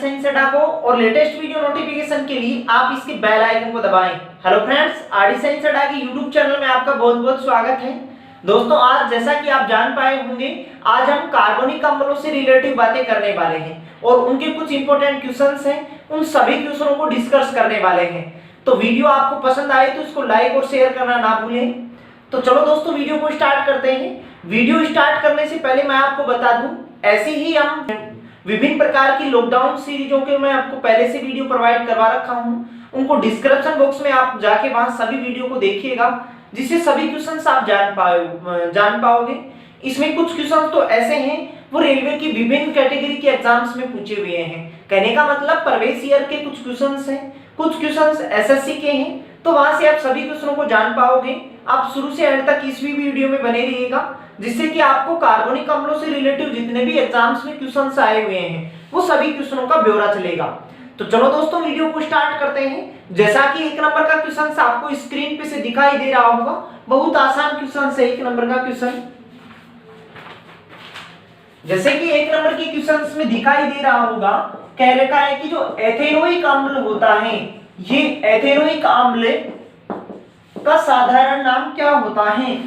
Science अड्डा को और लेटेस्ट वीडियो नोटिफिकेशन के लिए आप इसके बेल आइकन को दबाएं। हेलो फ्रेंड्स, आरडी साइंस अड्डा के यूट्यूब चैनल में आपका बहुत-बहुत स्वागत है। दोस्तों, आज जैसा कि आप जान पाए होंगे, आज हम कार्बनिक अम्लों से रिलेटिव बातें करने वाले हैं और उनके कुछ इंपॉर्टेंट क्वेश्चंस हैं, उन सभी क्वेश्चनों को डिस्कस करने वाले हैं। तो वीडियो आपको पसंद आए तो इसको लाइक और शेयर करना ना भूलें। तो चलो दोस्तों, वीडियो को स्टार्ट करते हैं। वीडियो स्टार्ट करने से पहले मैं आपको बता दूं, ऐसे ही हम विभिन्न प्रकार की लॉकडाउन सीरीजों के मैं आपको पहले से वीडियो प्रोवाइड करवा रखा हूं, उनको डिस्क्रिप्शन बॉक्स में आप जाके वहां सभी वीडियो को देखिएगा, जिससे सभी क्वेश्चंस आप जान पाओगे। इसमें कुछ क्वेश्चंस तो ऐसे हैं वो रेलवे की विभिन्न कैटेगरी के एग्जाम्स में पूछे हुए हैं। कहने का मतलब प्रवेश ईयर के कुछ क्वेश्चंस हैं, कुछ क्वेश्चंस एसएससी के हैं, तो वहां से आप सभी क्वेश्चनों को जान पाओगे। आप शुरू से एंड तक इस भी वीडियो में बने रहिएगा, जिससे कि आपको कार्बनिक अम्लों से रिलेटिव जितने भी एग्जाम्स में क्वेश्चंस आए हुए हैं वो सभी क्वेश्चनों का ब्यौरा चलेगा। तो चलो दोस्तों, वीडियो को स्टार्ट करते हैं। जैसा कि एक नंबर का क्वेश्चन आपको स्क्रीन पे से दिखाई दे रहा होगा, बहुत आसान क्वेश्चन है। एक नंबर का क्वेश्चन जैसे कि एक नंबर के क्वेश्चन में दिखाई दे रहा होगा, कह रखा है कि जो एथेनोइक अम्ल होता है, ये एथेनोइक अम्ल का साधारण नाम क्या होता है।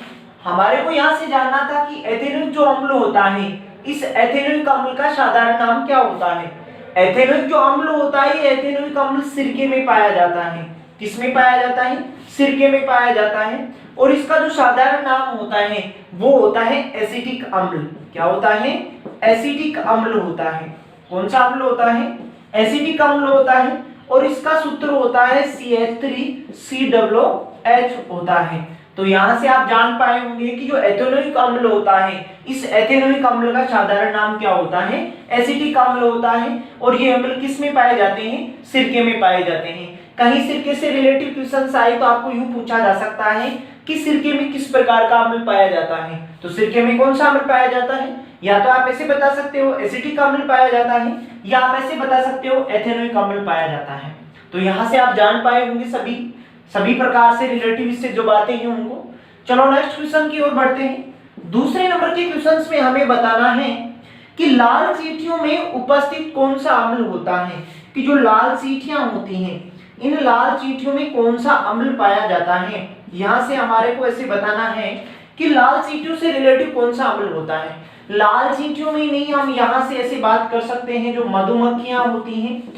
हमारे को यहां से जानना था कि एथेनोइक जो अम्ल होता है, इस एथेनोइक अम्ल का साधारण नाम क्या होता है। एथेनोइक जो अम्ल होता है, एथेनोइक अम्ल सिरके में पाया जाता है। किसमें पाया जाता है? सिरके में पाया जाता है। और इसका जो साधारण नाम होता है वो होता है एसिटिक अम्ल। क्या होता है? एसिटिक अम्ल होता है। कौन सा अम्ल होता है? एसिटिक अम्ल होता है। और इसका सूत्र होता है CH3COOH होता है। तो यहां से आप जान पाए होंगे कि जो एथेनोइक अम्ल होता है, इस एथेनोइक अम्ल का साधारण नाम क्या होता है? एसिटिक अम्ल होता है। और ये अम्ल किस में पाए जाते हैं? सिरके में पाए जाते हैं। कहीं सिरके से रिलेटिव क्वेश्चंस आए तो आपको यूं पूछा जा सकता है कि सिरके में किस प्रकार का अम्ल पाया जाता है, तो सिरके में कौन सा अम्ल पाया जाता है? या तो आप ऐसे बता सकते हो एसिटिक अम्ल पाया जाता है, या आप ऐसे बता सकते हो एथेनोइक अम्ल पाया जाता है। तो यहां से आप जान पाए होंगे सभी प्रकार से रिलेटिव इससे जो बातें हैं उनको। चलो नेक्स्ट क्वेश्चन की ओर बढ़ते हैं। दूसरे नंबर के क्वेश्चंस में हमें बताना है कि लाल चींटियों में उपस्थित कौन सा अम्ल होता है। कि जो लाल चींटियां होती हैं, इन लाल चींटियों में कौन सा अम्ल पाया जाता है। यहां से हमारे को ऐसे बताना है कि लाल चींटियों से रिलेटिव कौन सा अम्ल होता है। लाल चींटियों में नहीं, हम यहां से ऐसे बात कर सकते हैं जो मधुमक्खियां होती हैं,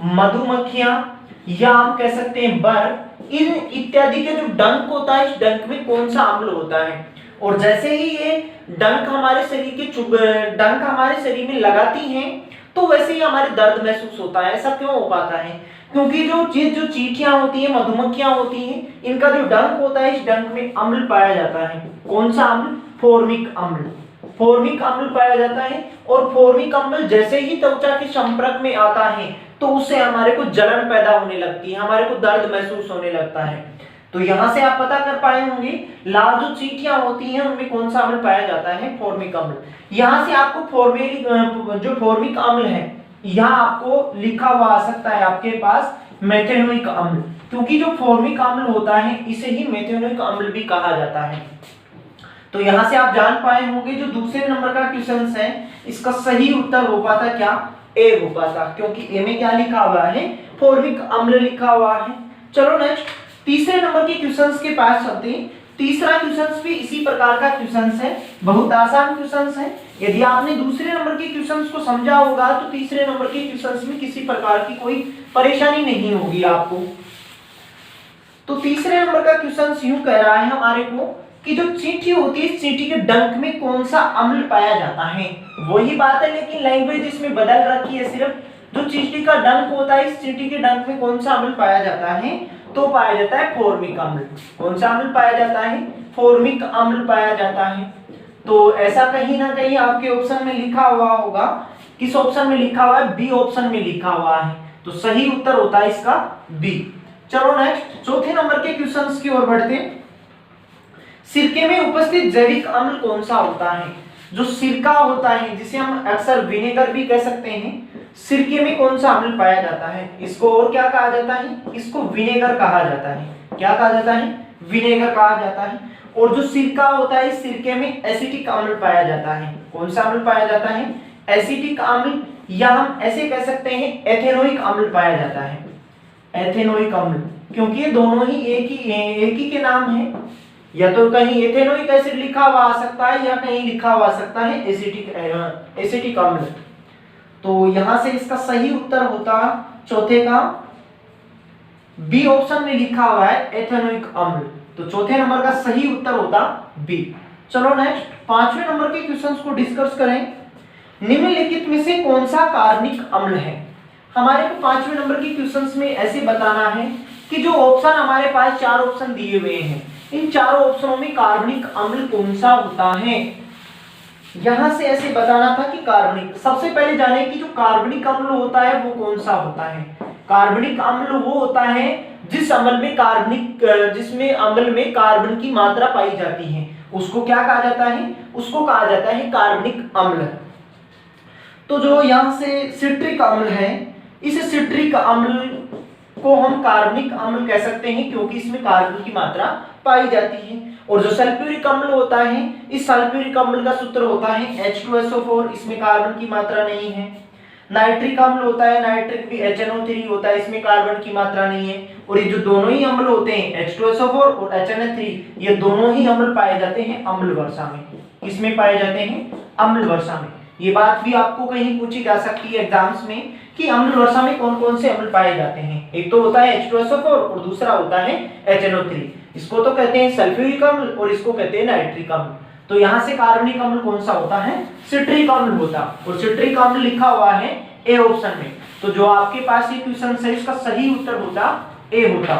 मधुमक्खियां, या हम कह सकते हैं बर, इन इत्यादि के जो डंक होता है, इस डंक में कौन सा अम्ल होता है। और जैसे ही ये डंक हमारे शरीर में लगाती हैं, तो वैसे ही हमारे दर्द महसूस होता है। ऐसा क्यों हो पाता है? क्योंकि जो चींटियां होती हैं, मधुमक्खियां होती हैं, इनका जो डंक होता है, इस डंक में अम्ल पाया जाता है। कौन सा अम्ल? फॉर्मिक अम्ल। फॉर्मिक अम्ल पाया जाता है। और फॉर्मिक अम्ल जैसे ही त्वचा के संपर्क में आता है तो उससे हमारे को जलन पैदा होने लगती है, हमारे को दर्द महसूस होने लगता है। तो यहां से आप पता कर पाए होंगे लाल जो चींटियां होती हैं उनमें कौन सा अम्ल पाया जाता है? फॉर्मिक अम्ल। यहां से आपको जो फॉर्मिक अम्ल है, यहां आपको लिखा हुआ आ सकता है आपके पास मेथेनोइक अम्ल, क्योंकि जो फॉर्मिक अम्ल होता है इसे ही मेथेनोइक अम्ल भी कहा जाता है। तो यहां से आप जान पाए होंगे जो दूसरे नंबर का क्वेश्चन है, इसका सही उत्तर हो पाता क्या? ए हो पाता, क्योंकि ए में क्या लिखा हुआ है? फॉर्मिक अम्ल लिखा हुआ है। चलो नेक्स्ट तीसरे नंबर के क्वेश्चंस के पास चलते हैं। तीसरा क्वेश्चन भी इसी प्रकार का क्वेश्चन है, बहुत आसान क्वेश्चन है। यदि आपने दूसरे नंबर के क्वेश्चंस को समझा होगा तो तीसरे नंबर के क्वेश्चंस में किसी प्रकार की कोई परेशानी नहीं होगी आपको। तो तीसरे नंबर का क्वेश्चन यूं कह रहा है हमारे को कि जो चींटी होती है, इस चींटी के डंक में कौन सा अम्ल पाया जाता है। वही बात है, लेकिन लैंग्वेज इसमें बदल रखी है। सिर्फ जो चींटी का डंक होता है, इस चींटी के डंक में कौन सा अम्ल पाया जाता है? तो पाया जाता है फॉर्मिक अम्ल। कौन सा अम्ल पाया जाता है? फॉर्मिक अम्ल पाया जाता है। तो ऐसा कहीं ना कहीं आपके ऑप्शन में लिखा हुआ होगा। किस ऑप्शन में लिखा हुआ है? बी ऑप्शन में लिखा हुआ है। तो सही उत्तर होता है इसका बी। चलो नेक्स्ट चौथे नंबर के क्वेश्चंस की ओर बढ़ते हैं। सिरके में उपस्थित जैविक अम्ल कौन सा होता है? जो सिरका होता है, जिसे हम अक्सर विनेगर भी कह सकते हैं, सिरके में कौन सा अम्ल पाया जाता है? इसको और क्या कहा जाता है? इसको विनेगर कहा जाता है। क्या कहा जाता है? विनेगर कहा जाता है। और जो सिरका होता है, इस सिरके में एसिटिक अम्ल पाया जाता है। कौन सा अम्ल पाया जाता है? एसिटिक अम्ल। या हम ऐसे कह सकते हैं एथेनोइक अम्ल पाया जाता है, एथेनोइक अम्ल, क्योंकि ये दोनों ही एक ही के नाम है। या तो कहीं एथेनोइक एसिड लिखा हुआ आ सकता है या कहीं लिखा हुआ आ सकता है एसिटिक अम्ल। तो यहां से इसका सही उत्तर होता चौथे का बी ऑप्शन में लिखा हुआ है एथेनोइक अम्ल। तो चौथे नंबर का सही उत्तर होता बी। चलो नेक्स्ट 5वें नंबर के क्वेश्चंस को डिस्कस करें। निम्नलिखित में से कौन सा कार्बनिक अम्ल है? हमारे को 5वें नंबर के क्वेश्चंस में ऐसे बताना है कि जो ऑप्शन हमारे पास 4 ऑप्शन दिए हुए हैं, इन चारों ऑप्शनों में कार्बनिक अम्ल कौन सा होता है। यहां से ऐसे बताना था कि कार्बनिक, सबसे पहले जाने कि जो कार्बनिक अम्ल होता है वो कौन सा होता है। कार्बनिक अम्ल वो होता है जिस अम्ल में जिसमें अम्ल में कार्बन की मात्रा पाई जाती है, उसको क्या कहा जाता है? उसको कहा जाता है कार्बनिक अम्ल। तो जो यहां से सिट्रिक अम्ल है, इस सिट्रिक अम्ल को हम कार्बनिक अम्ल कह सकते हैं क्योंकि इसमें कार्बन की मात्रा पाई जाती है। और जो सल्फ्यूरिक अम्ल होता है, इस सल्फ्यूरिक अम्ल का सूत्र होता है H2SO4, इसमें कार्बन की मात्रा नहीं है। नाइट्रिक अम्ल होता है, नाइट्रिक भी HNO3 होता है, इसमें कार्बन की मात्रा नहीं है। और ये जो दोनों ही अम्ल होते हैं H2SO4 और HNO3, ये दोनों ही अम्ल पाए जाते हैं अम्ल वर्षा में। किसमें पाए जाते हैं? अम्ल वर्षा में। ये बात भी आपको कहीं पूछी जा सकती है एग्जाम्स में कि अम्ल वर्षा में कौन कौन से अम्ल पाए जाते हैं। एक तो होता है H2SO4 और दूसरा होता है HNO3। इसको तो कहते हैं सल्फ्यूरिक अम्ल और इसको कहते हैं नाइट्रिक अम्ल। तो यहाँ से कार्बनिक अम्ल कौन सा होता है? सिट्रिक अम्ल होता, और सिट्रिक अम्ल लिखा हुआ है ए ऑप्शन में। तो जो आपके पास ये क्वेश्चन है इसका सही उत्तर होता ए होता।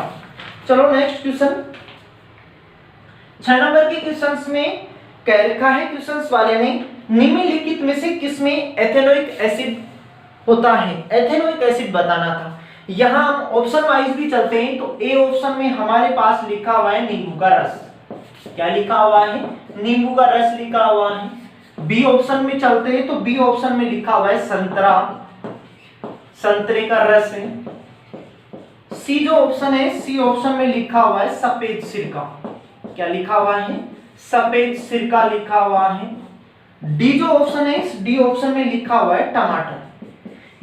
चलो नेक्स्ट क्वेश्चन 6 नंबर के क्वेश्चंस में कह रखा है क्वेश्चंस वाले ने, निम्नलिखित में से किसमें एथेनोइक एसिड होता है? एथेनोइक एसिड बताना था। यहां हम ऑप्शन वाइज भी चलते हैं तो ए ऑप्शन में हमारे पास लिखा हुआ है नींबू का रस। क्या लिखा हुआ है? नींबू का रस लिखा हुआ है। बी ऑप्शन में चलते हैं तो बी ऑप्शन में लिखा हुआ है संतरा, संतरे का रस है। सी जो ऑप्शन है, सी ऑप्शन में लिखा हुआ है सफेद सिरका। क्या लिखा हुआ है? सफेद सिरका लिखा हुआ है। डी जो ऑप्शन है, डी ऑप्शन में लिखा हुआ है टमाटर।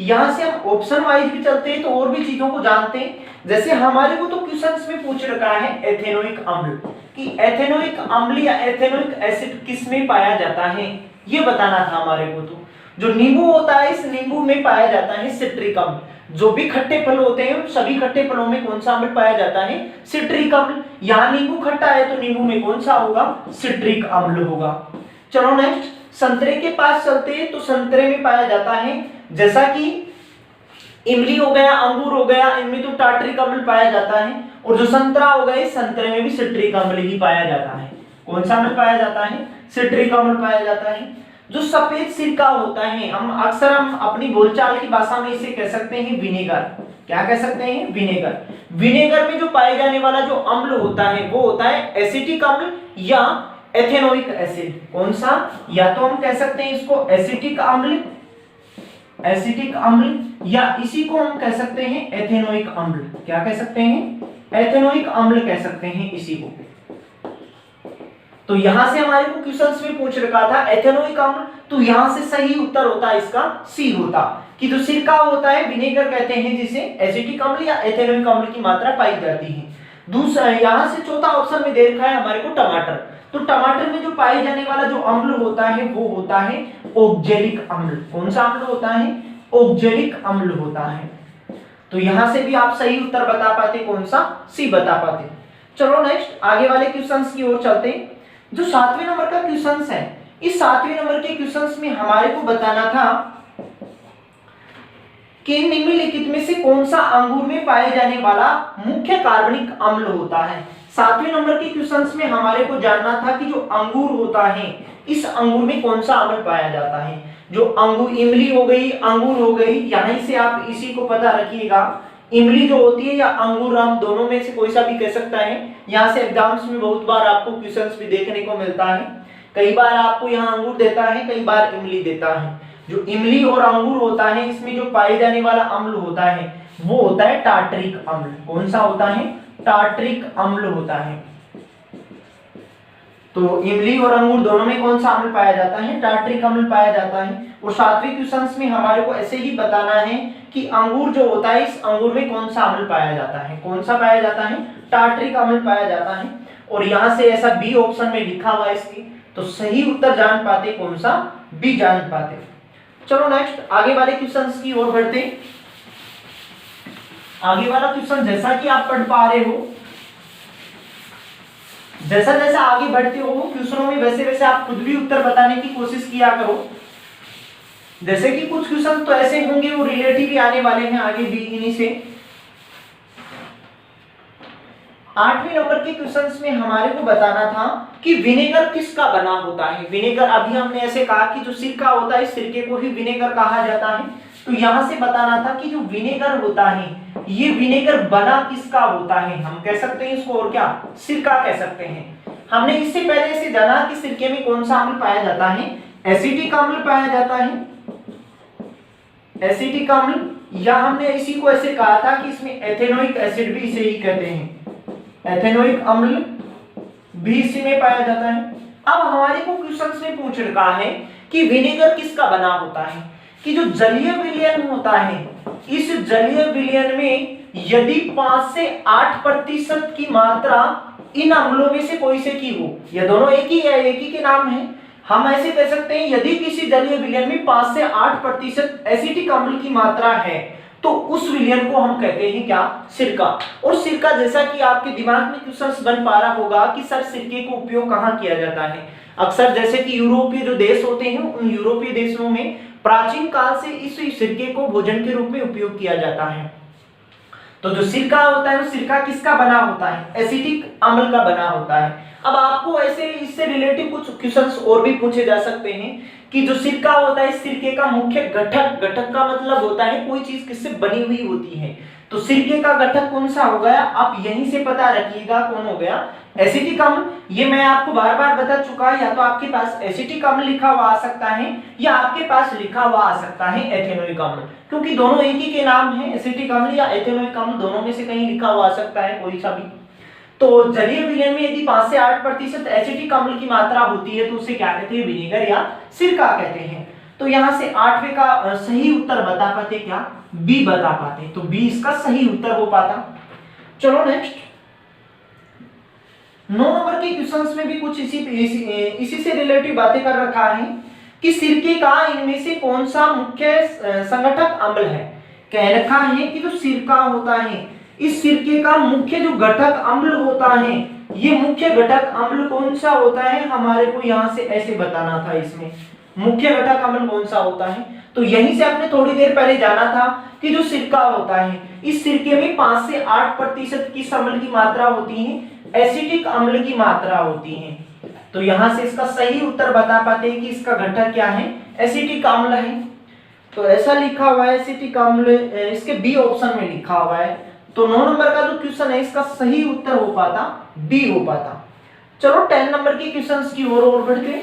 यहां से हम ऑप्शन वाइज भी चलते हैं तो और भी चीजों को जानते हैं। जैसे हमारे को तो क्वेश्चंस में पूछ रखा है एथेनोइक अम्ल, कि एथेनोइक अम्ल या एथेनोइक एसिड किसमें पाया जाता है, ये बताना था हमारे को। तो जो नींबू होता है, इस नींबू में पाया जाता है सिट्रिक अम्ल। जो भी खट्टे फल होते हैं सभी खट्टे फलों में कौन सा अम्ल पाया जाता है? सिट्रिक अम्ल। यहाँ नींबू खट्टा है तो नींबू में कौन सा होगा? सिट्रिक अम्ल होगा। चलो नेक्स्ट संतरे के पास चलते हैं तो संतरे में पाया जाता है, जैसा कि इमली हो गया, अंगूर हो गया, इनमें तो टार्टरिक अम्ल पाया जाता है। और जो संतरा हो गया, संतरे में भी सिट्रिक अम्ल ही पाया जाता है। कौन सा अम्ल पाया जाता है? सिट्रिक अम्ल पाया जाता है। जो सफेद सिरका होता है, हम अपनी बोलचाल की भाषा में इसे कह सकते हैं विनेगर। क्या कह सकते हैं? विनेगर। विनेगर में जो पाए जाने वाला जो अम्ल होता है वो होता है एसिटिक अम्ल या एथेनोइक एसिड। कौन सा? या तो हम कह सकते हैं इसको एसिटिक अम्ल, एसिटिक अम्ल, या इसी को हम कह सकते हैं एथेनोइक अम्ल। क्या कह सकते हैं? एथेनोइक अम्ल कह सकते हैं इसी को। तो यहां से हमारे को क्वेश्चंस में पूछ रखा था एथेनोइक अम्ल, तो यहां से सही उत्तर होता इसका सी होता, कि जो सिरका होता है विनेगर कहते हैं जिसे एसिटिक अम्ल या एथेनोइक अम्ल की मात्रा पाई जाती है। दूसरा यहां से चौथा ऑप्शन में दे रखा है हमारे को टमाटर। तो टमाटर में जो पाए जाने वाला जो अम्ल होता है वो होता है ऑक्जेलिक अम्ल। कौन सा अम्ल होता है? ऑक्जेलिक अम्ल होता है। तो यहां से भी आप सही उत्तर बता पाते, कौन सा? सी बता पाते। चलो नेक्स्ट आगे वाले क्वेश्चंस की ओर चलते हैं। जो 7वें नंबर का क्वेश्चंस है, इस 7वें नंबर के क्वेश्चंस में हमारे को बताना था कि निम्नलिखित में से कौन सा अंगूर में पाए जाने वाला मुख्य कार्बनिक अम्ल होता है। 7वें नंबर के क्वेश्चंस में हमारे को जानना था कि जो अंगूर होता है, इस अंगूर में कौन सा अम्ल पाया जाता है। जो अंगूर, इमली हो गई, अंगूर हो गई, यहीं से आप इसी को पता रखिएगा। इमली जो होती है या अंगूर, हम दोनों में से कोई सा भी कह सकता है। यहाँ से एग्जाम्स में बहुत बार आपको क्वेश्चंस भी देखने को मिलता है। कई बार आपको यहाँ अंगूर देता है, कई बार इमली देता है। जो इमली और अंगूर होता है, इसमें जो पाए जाने वाला अम्ल होता है वो होता है टार्टरिक अम्ल। कौन सा होता है? टार्टरिक अम्ल होता है। तो इमली और अंगूर दोनों में कौन सा अम्ल पाया जाता है? टार्ट्रिक अम्ल पाया जाता है। और 7वें क्वेश्चन में हमारे को ऐसे ही बताना है कि अंगूर जो होता है, इस अंगूर में कौन सा अम्ल पाया जाता है? कौन सा पाया जाता है? टार्ट्रिक अम्ल पाया जाता है। और यहाँ से ऐसा बी ऑप्शन में लिखा हुआ है इसकी, तो सही उत्तर जान पाते कौन सा? बी जान पाते। चलो नेक्स्ट आगे वाले क्वेश्चंस की ओर बढ़ते। आगे वाला क्वेश्चन जैसा कि आप पढ़ पा रहे हो, जैसा जैसा आगे बढ़ते हो क्वेश्चनों में वैसे वैसे आप खुद भी उत्तर बताने की कोशिश किया करो। जैसे कि कुछ क्वेश्चन तो ऐसे होंगे वो रिलेटिव ही आने वाले हैं आगे भी इन्हीं से। 8वें नंबर के क्वेश्चंस में हमारे को बताना था कि विनेगर किसका बना होता है? विनेगर, अभी हमने ऐसे कहा कि जो सिरका होता है, इस सिरके को ही विनेगर कहा जाता है। तो यहां से बताना था कि जो विनेगर होता है, ये विनेगर बना किसका होता है? हम कह सकते हैं इसको और क्या? सिरका कह सकते हैं। हमने इससे पहले से जाना कि सिरके में कौन सा अम्ल पाया जाता है? एसिटिक अम्ल पाया जाता है, एसिटिक अम्ल। या हमने इसी को ऐसे कहा था कि इसमें एथेनोइक एसिड भी इसे ही कहते हैं, एथेनोइक अम्ल भी इसी में पाया जाता है। अब हमारे को क्वेश्चन में पूछ रखा है कि विनेगर किसका बना होता है? कि जो जलीय विलयन होता है, इस जलीय विलयन में यदि 5 से 8% की मात्रा इन अम्लों में से कोई से की हो, यह दोनों एक ही है, एक ही के नाम है, हम ऐसे कह सकते हैं यदि किसी जलीय विलयन में 5 से 8% एसिटिक अम्ल की मात्रा है, तो उस विलयन को हम कहते हैं क्या? सिरका। और सिरका, जैसा कि आपके दिमाग में क्वेश्चन बन पा रहा होगा कि सर सिरके को उपयोग कहाँ किया जाता है? अक्सर जैसे कि यूरोपीय जो देश होते हैं, उन यूरोपीय देशों में प्राचीन काल से इस सिरके को भोजन के रूप में उपयोग किया जाता है। तो जो सिरका होता है, वो सिरका किसका बना होता है? एसिटिक अम्ल का बना होता है। अब आपको ऐसे इससे रिलेटिव कुछ क्वेश्चंस और भी पूछे जा सकते हैं कि जो सिरका होता है, इस सिरके का मुख्य घटक, घटक का मतलब होता है कोई चीज किससे बनी हुई होती है, तो सिरके का घटक कौन सा हो गया? आप यहीं से पता रखिएगा कौन हो गया? एसिटिक अम्ल। ये मैं आपको बार बार बता चुका है, या तो आपके पास एसिटिक अम्ल लिखा हुआ आ सकता है या आपके पास लिखा हुआ आ सकता है एथेनोइक अम्ल, क्योंकि दोनों एक ही के नाम है, एसिटिक अम्ल या एथेनोइक अम्ल, दोनों में से कहीं लिखा हुआ आ सकता है कोई सा भी। तो जलीय विलयन में यदि 5 से 8% एसिटिक अम्ल की मात्रा होती है तो उसे क्या कहते हैं? विनेगर या सिरका कहते हैं। तो यहां से 8वें का सही उत्तर बता पाते क्या? बी बता पाते, तो बी इसका सही उत्तर हो पाता। चलो नेक्स्ट 9 नंबर के क्वेश्चंस में भी कुछ इसी से रिलेटिव बातें कर रखा है कि सिरके का इनमें से कौन सा मुख्य संगठक अम्ल है? कह रखा है कि जो सिरका होता है, इस सिरके का मुख्य जो घटक अम्ल होता है, ये मुख्य घटक अम्ल कौन सा होता है? हमारे को यहां से ऐसे बताना था, इसमें मुख्य घटक अम्ल कौन सा होता है। तो यहीं से आपने थोड़ी देर पहले जाना था कि जो सिरका होता है, इस सिरके में 5 से 8% किस अम्ल की मात्रा होती है? एसिटिक अम्ल की मात्रा होती है। तो यहां से इसका सही उत्तर बता पाते हैं कि इसका घटक क्या है? एसिटिक अम्ल है। तो ऐसा लिखा हुआ है एसिटिक अम्ल, इसके बी ऑप्शन में लिखा हुआ है। तो 9 नंबर का जो क्वेश्चन है, इसका सही उत्तर हो पाता बी हो पाता। चलो 10 नंबर के क्वेश्चंस की ओर बढ़ते।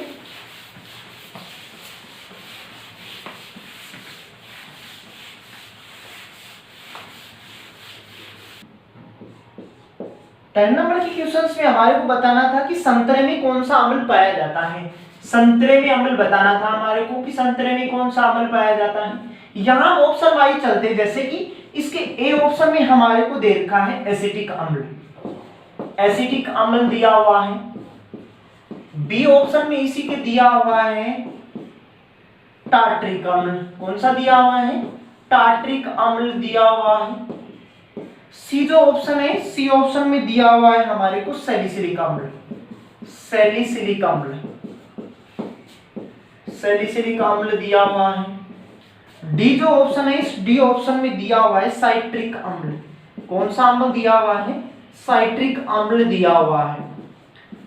नंबर के क्वेश्चंस में हमारे को बताना था कि संतरे में कौन सा अम्ल पाया जाता है। संतरे में अम्ल बताना था हमारे को कि संतरे में कौन सा अम्ल पाया जाता है। यहाँ ऑप्शन वाइज चलते, जैसे कि इसके ए ऑप्शन में हमारे को दे रखा है एसिटिक अम्ल, एसिटिक अम्ल दिया हुआ है। बी ऑप्शन में इसी के दिया हुआ है टार्ट्रिक अम्ल। कौन सा दिया हुआ है? टार्ट्रिक अम्ल दिया हुआ है। सी जो ऑप्शन है, सी ऑप्शन में दिया हुआ है हमारे को सैलिसिलिक अम्ल, सैलिसिलिक अम्ल, सैलिसिलिक अम्ल दिया हुआ है। डी जो ऑप्शन है, इस डी ऑप्शन में दिया हुआ है साइट्रिक अम्ल। कौन सा अम्ल दिया हुआ है? साइट्रिक अम्ल दिया हुआ है।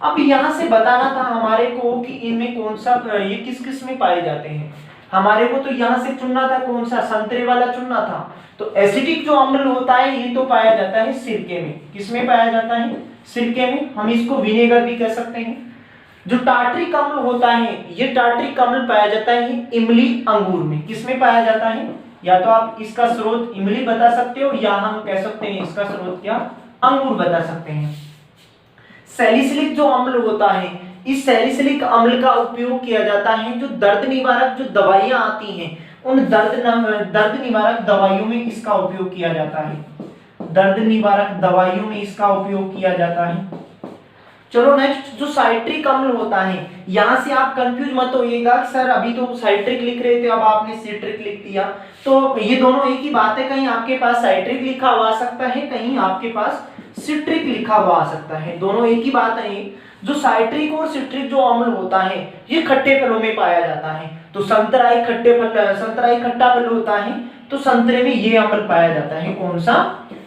अब यहां से बताना था हमारे को कि इनमें कौन सा, ये किस किस में पाए जाते हैं। हमारे को तो यहां से चुनना था, कौन सा? संतरे वाला चुनना था। तो एसिटिक जो अम्ल होता है, ये तो पाया जाता है सिरके में। किसमें पाया जाता है? सिरके में। हम इसको विनेगर भी कह सकते हैं। जो टार्ट्रिक अम्ल होता है, ये टार्ट्रिक अम्ल पाया जाता है इमली अंगूर में। किसमें पाया जाता है? या तो आप इसका स्रोत इमली बता सकते हो, या हम कह सकते हैं इसका स्रोत क्या? अंगूर बता सकते हैं। सैलिसिलिक जो अम्ल होता है, इस सैलिसिलिक अम्ल का उपयोग किया जाता है जो दर्द निवारक जो दवाइयां आती हैं उन दर्द निवारक दवाइयों में इसका उपयोग किया जाता है, दर्द निवारक दवाइयों में इसका उपयोग किया जाता है। चलो नेक्स्ट, जो साइट्रिक अम्ल होता है, यहां से आप कंफ्यूज मत होइएगा कि सर अभी तो साइट्रिक लिख रहे थे अब आपने सिट्रिक लिख दिया, तो ये दोनों एक ही बात है। कहीं आपके पास साइट्रिक लिखा हुआ आ सकता है, कहीं आपके पास सिट्रिक लिखा हुआ आ सकता है, दोनों एक ही बात है। जो साइट्रिक और सिट्रिक जो अम्ल होता है ये खट्टे फलों में पाया जाता है, तो संतराई खट्टा फल होता है, तो संतरे में ये अम्ल पाया जाता है, कौन सा,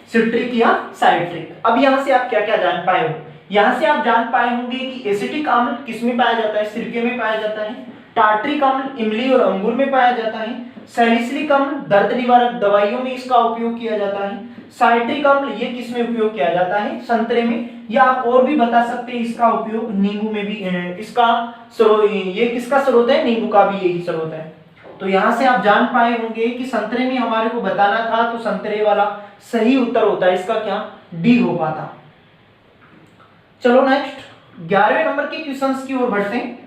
सिट्रिक या साइट्रिक। अब यहाँ से आप क्या क्या जान पाए हो, यहाँ से आप जान पाए होंगे कि एसिटिक अम्ल किसमें पाया जाता है, सिरके में पाया जाता है, टार्ट्रिक अम्ल इमली और अंगूर में पाया जाता है, सैलिसिलिक अम्ल दर्द निवारक दवाइयों में इसका उपयोग किया जाता है, साइट्रिक अम्ल ये किसमें उपयोग किया जाता है, संतरे में, या आप और भी बता सकते हैं इसका उपयोग नींबू में भी, इसका ये किसका स्रोत है, नींबू का भी यही स्रोत है। तो यहाँ से आप जान पाए होंगे कि संतरे में हमारे को बताना था, तो संतरे वाला सही उत्तर होता है इसका क्या, डी हो पाता। चलो नेक्स्ट 11वें नंबर के क्वेश्चंस की ओर बढ़ते हैं।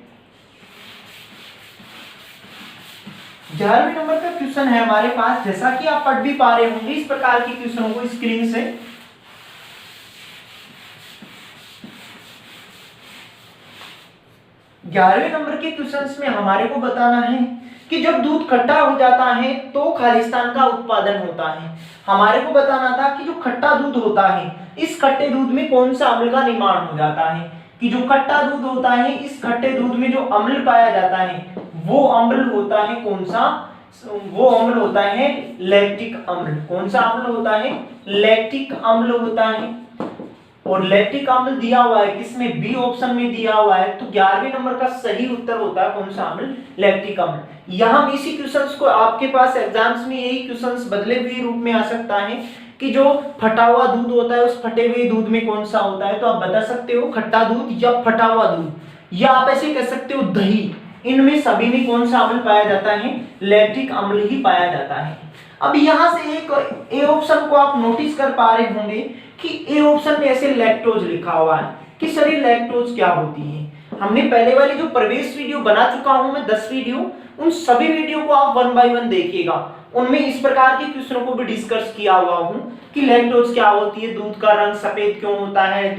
11वें नंबर का क्वेश्चन है हमारे पास, जैसा कि आप पढ़ भी पा रहे होंगे इस प्रकार के क्वेश्चनों को स्क्रीन से। 11वें नंबर के क्वेश्चंस में हमारे को बताना है कि जब दूध खट्टा हो जाता है तो खालिस्तान का उत्पादन होता है। हमारे को बताना था कि जो खट्टा दूध होता है इस खट्टे दूध में कौन सा अम्ल का निर्माण हो जाता है, कि जो खट्टा दूध होता है इस खट्टे दूध में जो अम्ल पाया जाता है वो अम्ल होता है कौन सा, वो अम्ल होता है लैक्टिक अम्ल। कौन सा अम्ल होता है, लैक्टिक अम्ल होता है। और लैक्टिक अम्ल दिया हुआ है किसमें, बी ऑप्शन में दिया हुआ है, तो 11वें नंबर का सही उत्तर होता है कौन सा अम्ल, लैक्टिक अम्ल। यहां इसी क्वेश्चंस को आपके पास एग्जाम्स में यही क्वेश्चंस बदले हुए रूप में आ सकता है कि जो फटा हुआ दूध होता है उस फटे हुए दूध में कौन सा होता है, तो आप बता सकते हो खट्टा दूध या फटा हुआ दूध, या आप ऐसे कह सकते हो दही, इनमें सभी में कौन सा अम्ल पाया जाता है, लैक्टिक अम्ल ही पाया जाता है। अब यहां से एक ए ऑप्शन को आप नोटिस कर पा रहे होंगे कि ए ऑप्शन में ऐसे लैक्टोज लिखा हुआ है कि सर ये लैक्टोज क्या होती है। हमने पहले वाली जो प्रवेश वीडियो बना चुका हूं मैं 10 वीडियो, उन सभी वीडियो को आप 1 बाय 1 देखिएगा, उनमें इस प्रकार के क्वेश्चनों को भी डिस्कस किया हुआ हूं कि लैक्टोज क्या होती है, दूध का रंग सफेद क्यों होता है,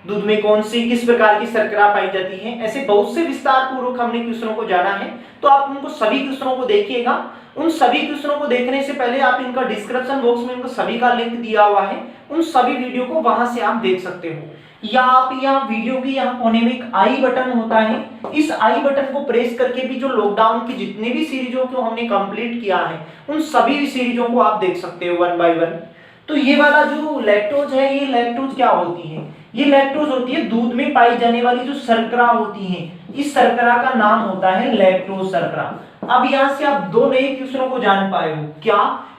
दूध में कौन सी किस प्रकार की शर्करा पाई जाती है, ऐसे बहुत से विस्तार पूर्वक हमने क्वेश्चनों को जाना है। तो आप उनको सभी क्वेश्चनों को देखिएगा। उन सभी क्वेश्चनों को देखने से पहले आप इनका डिस्क्रिप्शन बॉक्स में इनको सभी का लिंक दिया हुआ है, उन सभी वीडियो को वहां से आप देख सकते हो, या आप यहाँ वीडियो की यहाँ कोने में एक आई बटन होता है, इस आई बटन को प्रेस करके भी जो लॉकडाउन की जितने भी सीरीजों को हमने कंप्लीट किया है उन सभी सीरीजों को आप देख सकते हो 1 बाय 1। तो ये वाला जो लैक्टोज है, ये लैक्टोज क्या होती है, ये लैक्टोज होती है दूध में पाई जाने वाली जो शर्करा होती है, इस शर्करा का नाम होता है लैक्टोज शर्करा। अब यहाँ से आप 2 नए क्वेश्चनों को जान पाए हो, क्या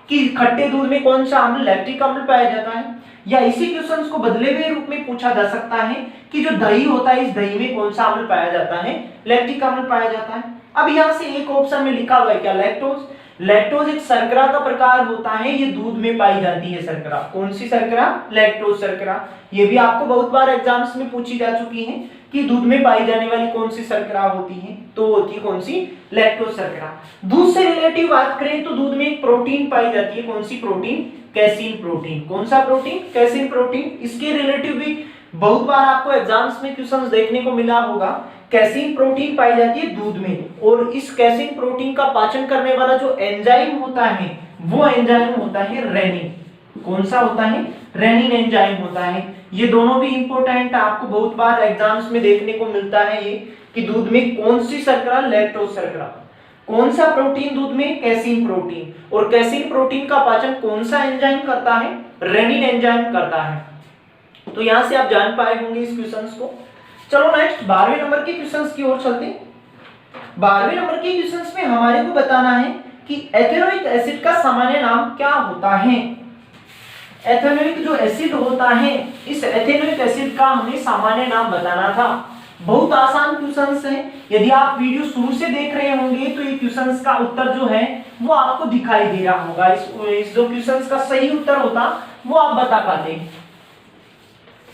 कि खट्टे दूध में कौन सा अम्ल, लैक्टिक अम्ल पाया जाता है, या इसी क्वेश्चंस को बदले हुए रूप में पूछा जा सकता है कि जो दही होता है इस दही में कौन सा अम्ल पाया जाता है, लैक्टिक अम्ल पाया जाता है। अब यहाँ से एक ऑप्शन में लिखा हुआ है क्या, लैक्टोज। लैक्टोज एक शर्करा का प्रकार होता है, ये दूध में पाई जाती है शर्करा, कौन सी शर्करा, लैक्टोज शर्करा। ये भी आपको बहुत बार एग्जाम्स में पूछी जा चुकी है कि दूध में पाई जाने वाली कौन सी शर्करा होती है, तो होती है कौन सी, लैक्टोज शर्करा। दूध से रिलेटिव बात करें तो दूध में एक प्रोटीन पाई जाती है, कौन सी प्रोटीन, कैसीन प्रोटीन। कौन सा प्रोटीन, कैसीन प्रोटीन। इसके रिलेटिव भी बहुत बार आपको एग्जाम्स में क्वेश्चंस देखने को मिला होगा। कैसीन प्रोटीन पाई जाती है दूध में, और इस कैसीन प्रोटीन का पाचन करने वाला जो एंजाइम होता है वो एंजाइम होता है रेनिन। कौन सा होता है, रेनिन एंजाइम होता है। ये दोनों भी इंपॉर्टेंट, आपको बहुत बार एग्जाम्स में देखने को मिलता है ये कि दूध में कौन सी शर्करा, लैक्टोज शर्करा। कौन सा प्रोटीन दूध में, कैसीन प्रोटीन। और कैसीन प्रोटीन का पाचन कौन सा एंजाइम करता है, रेनिन एंजाइम करता है। तो यहां से आप जान पाए होंगे इस क्वेश्चंस को। चलो नेक्स्ट 12वें नंबर के क्वेश्चंस की ओर चलते हैं। 12वें नंबर के क्वेश्चंस में हमारे को बताना है कि एथेनोइक एसिड का सामान्य नाम क्या होता है। एथेनोइक जो एसिड होता है, इस एथेनोइक एसिड का हमें सामान्य नाम बताना था। बहुत आसान क्वेश्चंस है, यदि आप वीडियो शुरू से देख रहे होंगे तो ये क्वेश्चंस का उत्तर जो है वो आपको दिखाई दे रहा होगा। इस जो क्वेश्चंस का सही उत्तर होता वो आप बता पाते।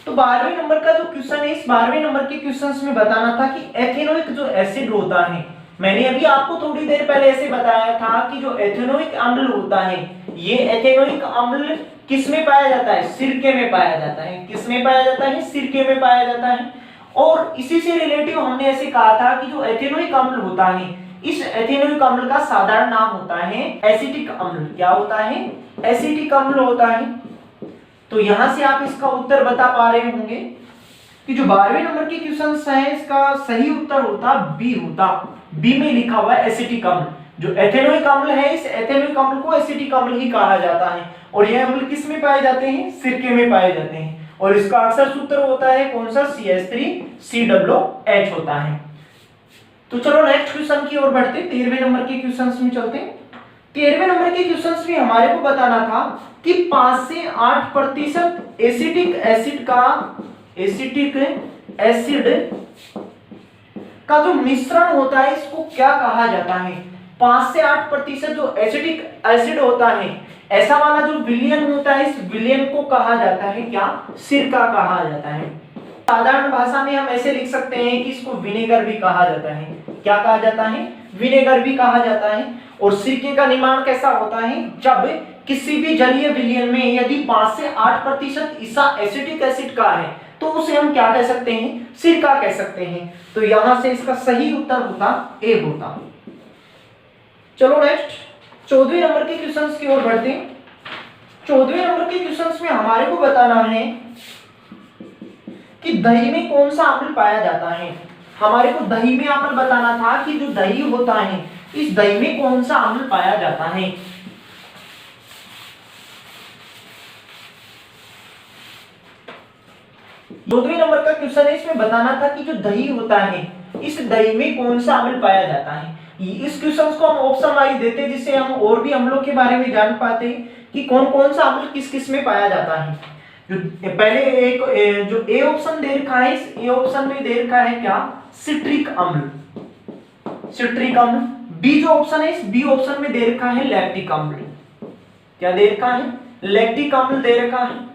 तो 12वें नंबर का जो क्वेश्चन है, इस 12वें नंबर के क्वेश्चंस में बताना था कि एथेनोइक जो एसिड होता है, मैंने अभी आपको थोड़ी देर पहले ऐसे बताया था कि जो एथेनोइक अम्ल होता है, ये एथेनोइक अम्ल किस में पाया जाता है? सिरके में पाया जाता है। किस में पाया जाता है? सिरके में पाया जाता है। और इसी से रिलेटिव हमने ऐसे कहा था कि जो एथेनोइक अम्ल होता है, इस एथेनोइक अम्ल का साधारण नाम होता है एसिटिक अम्ल। क्या होता है? एसिटिक अम्ल होता है। तो यहां से आप इसका उत्तर बता पा रहे होंगे कि जो 12वें नंबर के क्वेश्चंस हैं, इसका सही उत्तर होता बी होता। बी में लिखा हुआ है एसिटिक अम्ल। जो एथेनोइक अम्ल है, इस एथेनोइक अम्ल को एसिटिक अम्ल ही कहा जाता है। और यह अम्ल किस में पाए जाते हैं? सिरके में पाए जाते हैं। और इसका अक्सर सूत्र होता है कौन सा? CH3COOH होता है। तो चलो नेक्स्ट क्वेश्चन की ओर बढ़ते, 13वें नंबर के क्वेश्चंस में चलते हैं। 13वें नंबर के क्वेश्चंस में हमारे को बताना था कि 5 से 8% एसिटिक एसिड का जो मिश्रण होता है, इसको क्या कहा जाता है? 5 से 8% जो एसिटिक एसिड होता है, ऐसा वाला जो विलयन होता है, इस विलयन को कहा जाता है क्या? सिरका कहा जाता है। साधारण भाषा में हम ऐसे लिख सकते हैं कि इसको विनेगर भी कहा जाता है। क्या कहा जाता है? विनेगर भी कहा जाता है। और सिरके का निर्माण कैसा होता है? जब किसी भी जलीय विलयन में यदि 5 से 8% हिस्सा एसिटिक एसिड का है, तो उसे हम क्या कह सकते हैं? सिरका कह सकते हैं। तो यहां से इसका सही उत्तर होता ए होता। चलो नेक्स्ट 14वें नंबर के क्वेश्चंस की ओर बढ़ते हैं। 14वें नंबर के क्वेश्चंस में हमारे को बताना है कि दही में कौन सा अम्ल पाया जाता है। हमारे को दही में अम्ल बताना था कि जो दही होता है, इस दही में कौन सा अम्ल पाया जाता है। 14वें नंबर का क्वेश्चन है, इसमें बताना था कि जो दही होता है, इस दही में कौन सा अम्ल पाया जाता है। इस क्वेश्चन को हम ऑप्शन वाइज देते, जिससे हम और भी अम्लों के बारे में जान पाते कि कौन कौन सा अम्ल किस किस में पाया जाता है। जो पहले एक जो ए ऑप्शन दे रखा है, इस ए ऑप्शन में दे रखा है क्या? सिट्रिक अम्ल। सिट्रिक अम्ल। बी जो ऑप्शन है, इस बी ऑप्शन में दे रखा है लैक्टिक अम्ल। क्या दे रखा है? लैक्टिक अम्ल दे रखा है।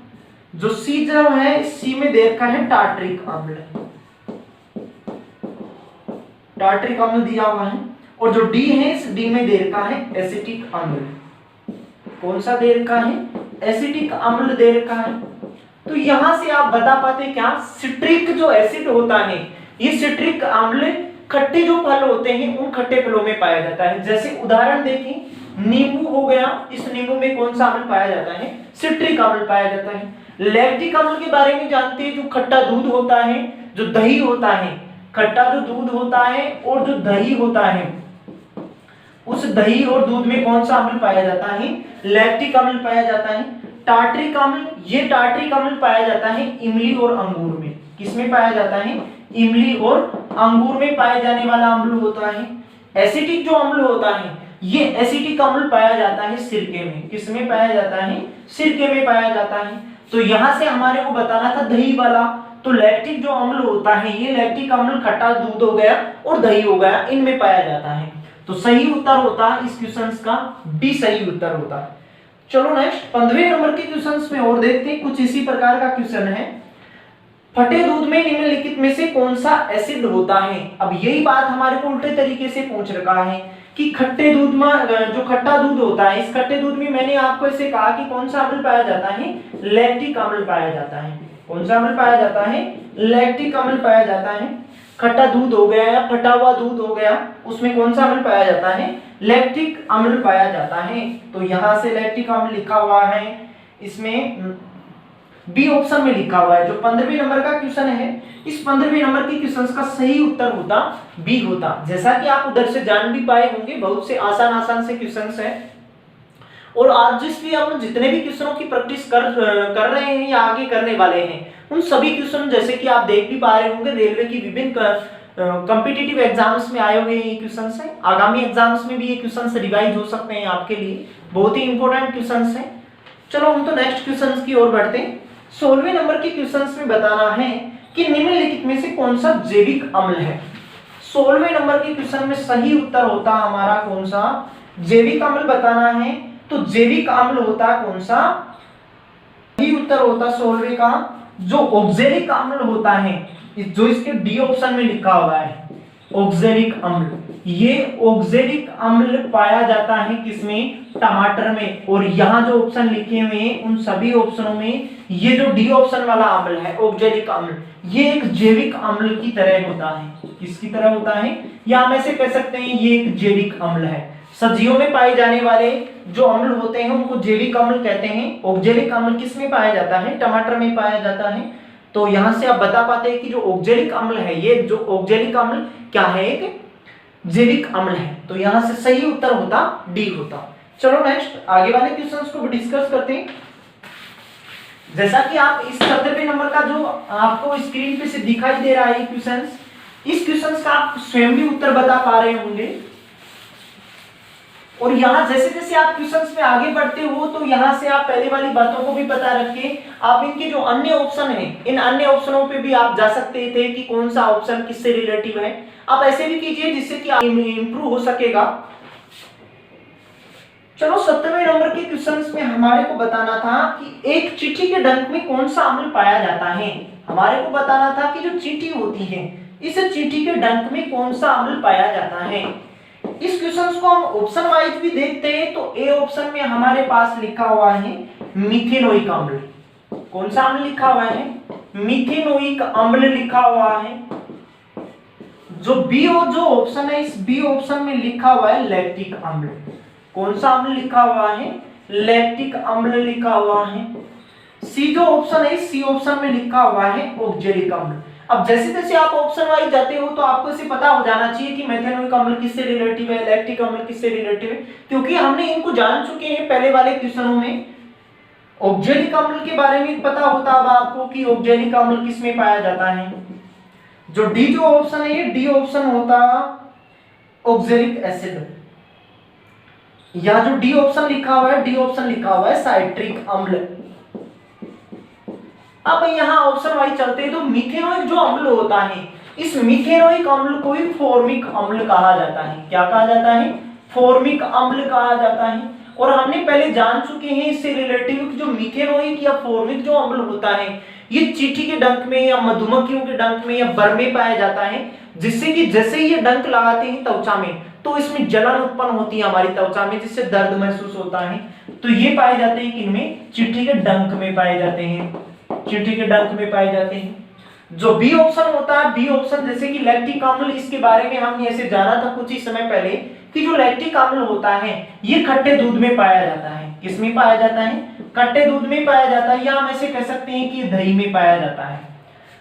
जो सी जो है, सी में दे रखा है टार्ट्रिक अम्ल। टार्ट्रिक अम्ल दिया हुआ है। और जो डी है, इस डी में दे रखा है एसिटिक अम्ल। कौन सा दे रखा है? एसिटिक अम्ल दे रखा है। तो यहां से आप बता पाते क्या? सिट्रिक जो एसिड होता है, ये सिट्रिक अम्ल खट्टे जो फल होते हैं, उन खट्टे फलों में पाया जाता है। जैसे उदाहरण देखें, नींबू हो गया, इस नींबू में कौन सा अम्ल पाया जाता है? सिट्रिक अम्ल पाया जाता है। लैक्टिक अम्ल के बारे में जानते हैं, जो खट्टा दूध होता है, जो दही होता है, खट्टा जो दूध होता है और जो दही होता है, उस दही और दूध में कौन सा अम्ल पाया जाता है? लैक्टिक अम्ल पाया जाता है। टार्ट्रिक अम्ल, ये टार्ट्रिक अम्ल पाया जाता है इमली और अंगूर में। किसमें पाया जाता है? इमली और अंगूर में पाए जाने वाला अम्ल होता है। एसिटिक जो अम्ल होता है, ये एसिटिक अम्ल पाया जाता है सिरके में। किसमें पाया जाता है? सिरके में पाया जाता है। तो यहां से हमारे को बताना था दही वाला। तो लैक्टिक जो अम्ल होता है, ये लैक्टिक अम्ल खट्टा दूध हो गया और दही हो गया, इनमें पाया जाता है। तो सही उत्तर होता इस क्वेश्चंस का डी सही उत्तर होता। चलो नेक्स्ट 15वें नंबर के क्वेश्चंस में और देखते हैं। कुछ इसी प्रकार का क्वेश्चन है, फटे दूध में निम्नलिखित में से कौन सा एसिड होता है। अब यही बात हमारे को उल्टे तरीके से पूछ रखा है कि खट्टे दूध में जो खट्टा दूध होता है, इस खट्टे दूध में मैंने आपको ऐसे कहा कि कौन सा अम्ल पाया जाता है? लैक्टिक अम्ल पाया जाता है। कौन सा अम्ल पाया जाता है? लैक्टिक अम्ल पाया जाता है। खट्टा दूध हो गया या फटा हुआ दूध हो गया, उसमें कौन सा अम्ल पाया जाता है? लैक्टिक अम्ल पाया जाता है। तो यहां से लैक्टिक अम्ल लिखा हुआ है, इसमें बी ऑप्शन में लिखा हुआ है। जो 15वें नंबर का क्वेश्चन है, इस 15वें नंबर के क्वेश्चंस का सही उत्तर होता बी होता। जैसा कि आप उधर से जान भी पाए होंगे, बहुत से आसान से क्वेश्चंस हैं। और आज जिस भी हम जितने भी क्वेश्चनों की प्रैक्टिस कर रहे हैं या आगे करने वाले हैं, उन सभी क्वेश्चन जैसे कि आप देख भी पा रहे होंगे, रेलवे की विभिन्न कॉम्पिटिटिव एग्जाम्स में आए हुए ये क्वेश्चंस हैं। आगामी एग्जाम्स में भी ये क्वेश्चंस रिवाइज हो सकते हैं आपके लिए, बहुत ही इंपॉर्टेंट क्वेश्चंस हैं। चलो हम तो नेक्स्ट क्वेश्चंस की ओर बढ़ते हैं। 16वें नंबर के क्वेश्चंस में बताना है कि निम्नलिखित में से कौन सा जैविक अम्ल है। 16वें नंबर के क्वेश्चन में सही उत्तर होता हमारा कौन सा? जैविक अम्ल बताना है। तो जैविक अम्ल होता कौन सा? सही उत्तर होता 16वें का जो ऑक्जेलिक अम्ल होता है, जो इसके डी ऑप्शन में लिखा हुआ है ऑक्जेलिक अम्ल, ये ऑक्जेलिक अम्ल पाया जाता है किसमें? टमाटर में। और यहाँ जो ऑप्शन लिखे हुए हैं उन सभी ऑप्शनों में ये जो डी ऑप्शन वाला अम्ल है ऑक्जेलिक अम्ल, ये एक जैविक अम्ल की तरह होता है। किसकी तरह होता है? या हम ऐसे कह सकते हैं ये एक जैविक अम्ल है। सब्जियों में पाए जाने वाले जो अम्ल होते हैं उनको जैविक अम्ल कहते हैं। ऑक्जेलिक अम्ल किस में पाया जाता है? टमाटर में पाया जाता है। तो यहां से आप बता पाते हैं कि जो ऑक्जेलिक अम्ल है, ये जो ऑक्जेलिक अम्ल क्या है? एक जैविक अम्ल है। तो यहां से सही उत्तर होता डी होता। चलो नेक्स्ट आगे वाले क्वेश्चंस को भी डिस्कस करते हैं। जैसा कि आप इस 17वें नंबर का जो आपको स्क्रीन पे से दिखाई दे रहा है क्वेश्चंस, इस क्वेश्चंस का आप स्वयं भी उत्तर बता पा रहे होंगे। और यहाँ जैसे जैसे आप क्वेश्चंस में आगे बढ़ते हो तो यहाँ से आप पहले वाली बातों को भी पता रखिए। आप इनके जो अन्य ऑप्शन हैं, इन अन्य ऑप्शनों पे भी आप जा सकते थे कि कौन सा ऑप्शन किससे रिलेटिव है। आप ऐसे भी कीजिए जिससे कि इंप्रूव हो सकेगा। चलो 17वें नंबर के क्वेश्चंस में हमारे को बताना था कि एक चींटी के डंक में कौन सा अम्ल पाया जाता है। हमारे को बताना था कि जो चींटी होती है, इस चींटी के डंक में कौन सा अम्ल पाया जाता है। इस क्वेश्चंस को हम ऑप्शन वाइज भी देखते हैं तो ए ऑप्शन में हमारे पास लिखा हुआ है मिथेनोइक अम्ल। कौन सा अम्ल लिखा हुआ है? मिथेनोइक अम्ल लिखा हुआ है। जो बी और जो ऑप्शन है, इस बी ऑप्शन में लिखा हुआ है लैक्टिक अम्ल। कौन सा अम्ल लिखा हुआ है? लैक्टिक अम्ल लिखा हुआ है। सी जो ऑप्शन है, सी ऑप्शन में लिखा हुआ है ऑक्जेलिक अम्ल। अब जैसे जैसे आप ऑप्शन वाइज जाते हो तो आपको इसे पता हो जाना चाहिए कि मेथेनोइक अम्ल किससे रिलेटिव है, लैक्टिक अम्ल किससे रिलेटिव है, क्योंकि हमने इनको जान चुके हैं पहले वाले क्वेश्चनों में। ऑक्जेलिक अम्ल के बारे में पता होता अब आपको कि ऑक्जेलिक अम्ल किसमें पाया जाता है। जो डी जो ऑप्शन है, ये डी ऑप्शन होता ऑक्जेलिक एसिड। या जो डी ऑप्शन लिखा हुआ है, डी ऑप्शन लिखा हुआ है साइट्रिक अम्ल। अब यहाँ ऑप्शन वाइज चलते हैं तो मिथेनोइक जो अम्ल होता है, इस मिथेनोइक अम्ल को ही फॉर्मिक अम्ल कहा जाता है। क्या कहा जाता है? फॉर्मिक अम्ल कहा जाता है। और हमने पहले जान चुके हैं इससे रिलेटिव जो मिथेनोइक या फॉर्मिक जो अम्ल होता है, ये चींटी के डंक में या मधुमक्खियों के डंक में या बर में पाया जाता है, जिससे कि जैसे ही ये डंक लगाते हैं त्वचा में तो इसमें जलन उत्पन्न होती है हमारी त्वचा में, जिससे दर्द महसूस होता है। तो ये पाए जाते हैं किनमें? चींटी के डंक में पाए जाते हैं। चींटी के डंक में पाए जाते हैं। जो बी ऑप्शन होता है, बी ऑप्शन जैसे कि लैक्टिक अम्ल, इसके बारे में हमने ऐसे जाना था कुछ ही समय पहले कि जो लैक्टिक अम्ल होता है ये खट्टे दूध में पाया जाता है। किसमें पाया जाता है? खट्टे दूध में पाया जाता है, या हम ऐसे कह सकते हैं कि दही में पाया जाता है।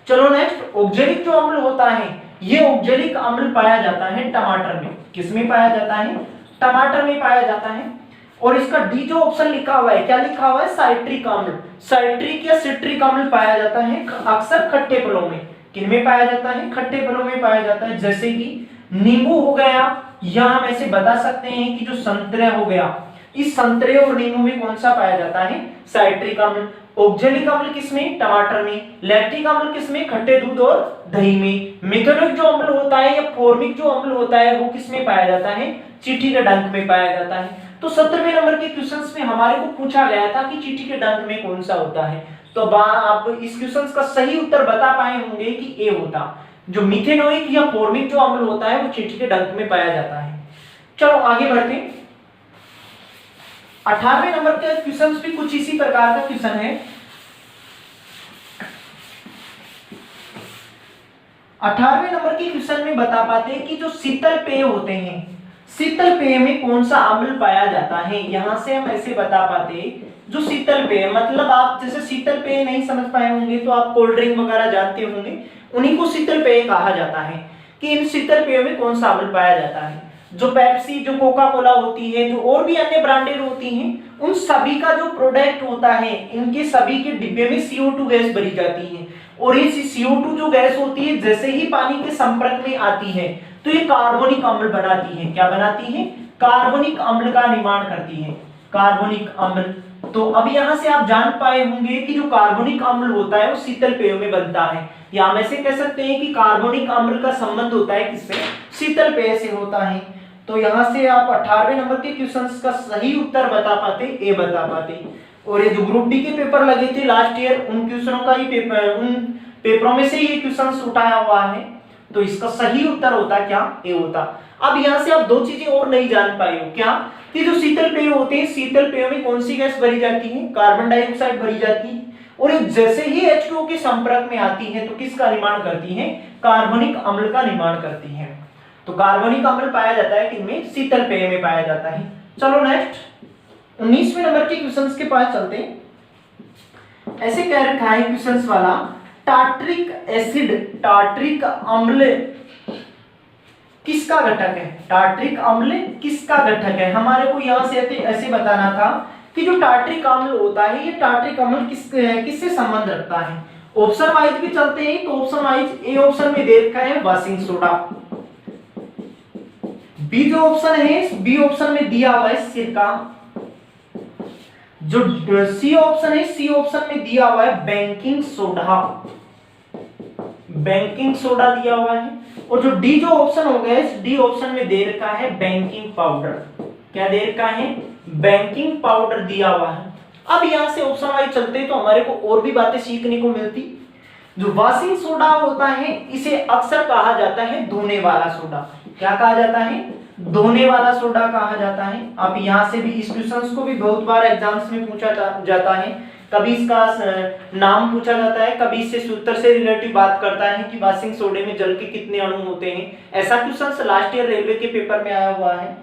चलो नेक्स्ट, ऑक्जेलिक जो अम्ल होता है, ये ऑक्जेलिक अम्ल पाया जाता है टमाटर में। किसमें पाया जाता है? टमाटर में पाया जाता है। और इसका डी जो ऑप्शन लिखा हुआ है, क्या लिखा हुआ है? साइट्रिक अम्ल। साइट्रिक या सिट्रिक अम्ल पाया जाता है अक्सर खट्टे फलों में। किनमें पाया जाता है? खट्टे फलों में पाया जाता है, जैसे कि नींबू हो गया, या हम ऐसे बता सकते हैं कि जो संतरे हो गया, इस संतरे और नींबू में कौन सा पाया जाता है? साइट्रिक अम्ल। ऑक्जेलिक अम्ल किसमें? टमाटर में। लैक्टिक अम्ल किसमें? खट्टे दूध और दही में। मिथेनोइक जो अम्ल होता है या फॉर्मिक जो अम्ल होता है वो किसमें पाया जाता है? चींटी के डंक में पाया जाता है। तो 17वें नंबर के क्वेश्चंस में हमारे को पूछा गया था कि चींटी के डंक में कौन सा होता है। तो आप इस क्वेश्चंस का सही उत्तर बता पाए होंगे कि ए होता। जो मिथेनोइक या फॉर्मिक जो अम्ल होता है वो चींटी के डंक में पाया जाता है। चलो आगे बढ़ते हैं। 18वें नंबर के क्वेश्चंस भी कुछ इसी प्रकार का क्वेश्चन है। 18वें नंबर के क्वेश्चन में बता पाते हैं कि जो शीतल पेय होते हैं, शीतल पेय में कौन सा अम्ल पाया जाता है। यहां से हम ऐसे बता पाते, जो शीतल पेय मतलब आप जैसे शीतल पेय नहीं समझ पाए होंगे तो आप कोल्ड ड्रिंक वगैरह जानते होंगे, उन्हीं को शीतल पेय कहा जाता है। कि इन शीतल पेय में कौन सा अम्ल पाया जाता है। जो पेप्सी, जो कोका कोला होती है, जो और भी अन्य ब्रांडेड होती हैं, उन सभी का जो प्रोडक्ट होता है, इनके सभी के डिब्बे में CO2 गैस भरी जाती है। और ये CO2 जो गैस होती है जैसे ही पानी के संपर्क में आती है तो ये कार्बोनिक अम्ल बनाती है। क्या बनाती है? कार्बोनिक अम्ल का निर्माण करती है। कार्बोनिक अम्ल। तो अब यहां से आप जान पाए होंगे कि जो कार्बोनिक अम्ल होता है वो शीतल पेयों में बनता है, या हम ऐसे कह सकते हैं कि कार्बोनिक अम्ल का संबंध होता है किससे? शीतल पेय से होता है। तो यहां से आप 18वें नंबर के क्वेश्चंस का सही उत्तर बता पाते, ए बता पाते। और ये जो ग्रुप डी के पेपर लगे थे लास्ट ईयर, उन क्वेश्चनों का ही पेपर, उन पेपरों में से ये क्वेश्चंस उठाया हुआ है। तो इसका सही उत्तर होता क्या, ए होता। अब यहां से आप दो चीजें और नहीं जान पाए हो, क्या कि जो शीतल पेय होते हैं, शीतल पेय में कौन सी गैस भरी जाती है, कार्बन डाइऑक्साइड भरी जाती है, और ये जैसे ही H2O के संपर्क में आती है तो किसका निर्माण करती है, कार्बनिक अम्ल का निर्माण करती है। तो कार्बनिक अम्ल पाया जाता है किनमें, शीतल पेय में पाया जाता है। चलो नेक्स्ट 19वें नंबर के क्वेश्चंस के पास चलते हैं। ऐसे कह रखा है क्वेश्चंस वाला, टार्ट्रिक एसिड, टार्ट्रिक अम्ल किसका घटक है, टार्ट्रिक अम्ल किसका घटक है। हमारे को यहां से ऐसे बताना था कि जो टार्ट्रिक अम्ल होता है, ये टार्ट्रिक अम्ल किससे संबंध रखता है। ऑप्शन वाइज भी चलते हैं, तो ऑप्शन वाइज ए ऑप्शन में दे रखा है वाशिंग सोडा, बी जो ऑप्शन है, बी ऑप्शन में दिया हुआ है सिरका, जो सी ऑप्शन है, सी ऑप्शन में दिया हुआ है बेकिंग सोडा, बेकिंग सोडा दिया हुआ है, और जो डी जो ऑप्शन हो गया, इस डी ऑप्शन में दे रखा है बेकिंग पाउडर। क्या दे रखा है, बेकिंग पाउडर दिया हुआ है। अब यहां से ऑप्शन वाइज चलते हैं तो हमारे को और भी बातें सीखने को मिलती। जो वॉशिंग सोडा होता है, इसे अक्सर कहा जाता है धोने वाला सोडा। क्या कहा जाता है, धोने वाला सोडा कहा जाता है। अब यहां से भी इस क्वेश्चंस को भी बहुत बार एग्जाम्स में पूछा जाता है, कभी इसका नाम पूछा जाता है, कभी इससे सूत्र से रिलेटिव बात करता है कि वॉशिंग सोडे में जल के कितने अणु होते हैं। ऐसा क्वेश्चन लास्ट ईयर रेलवे के पेपर में आया हुआ है।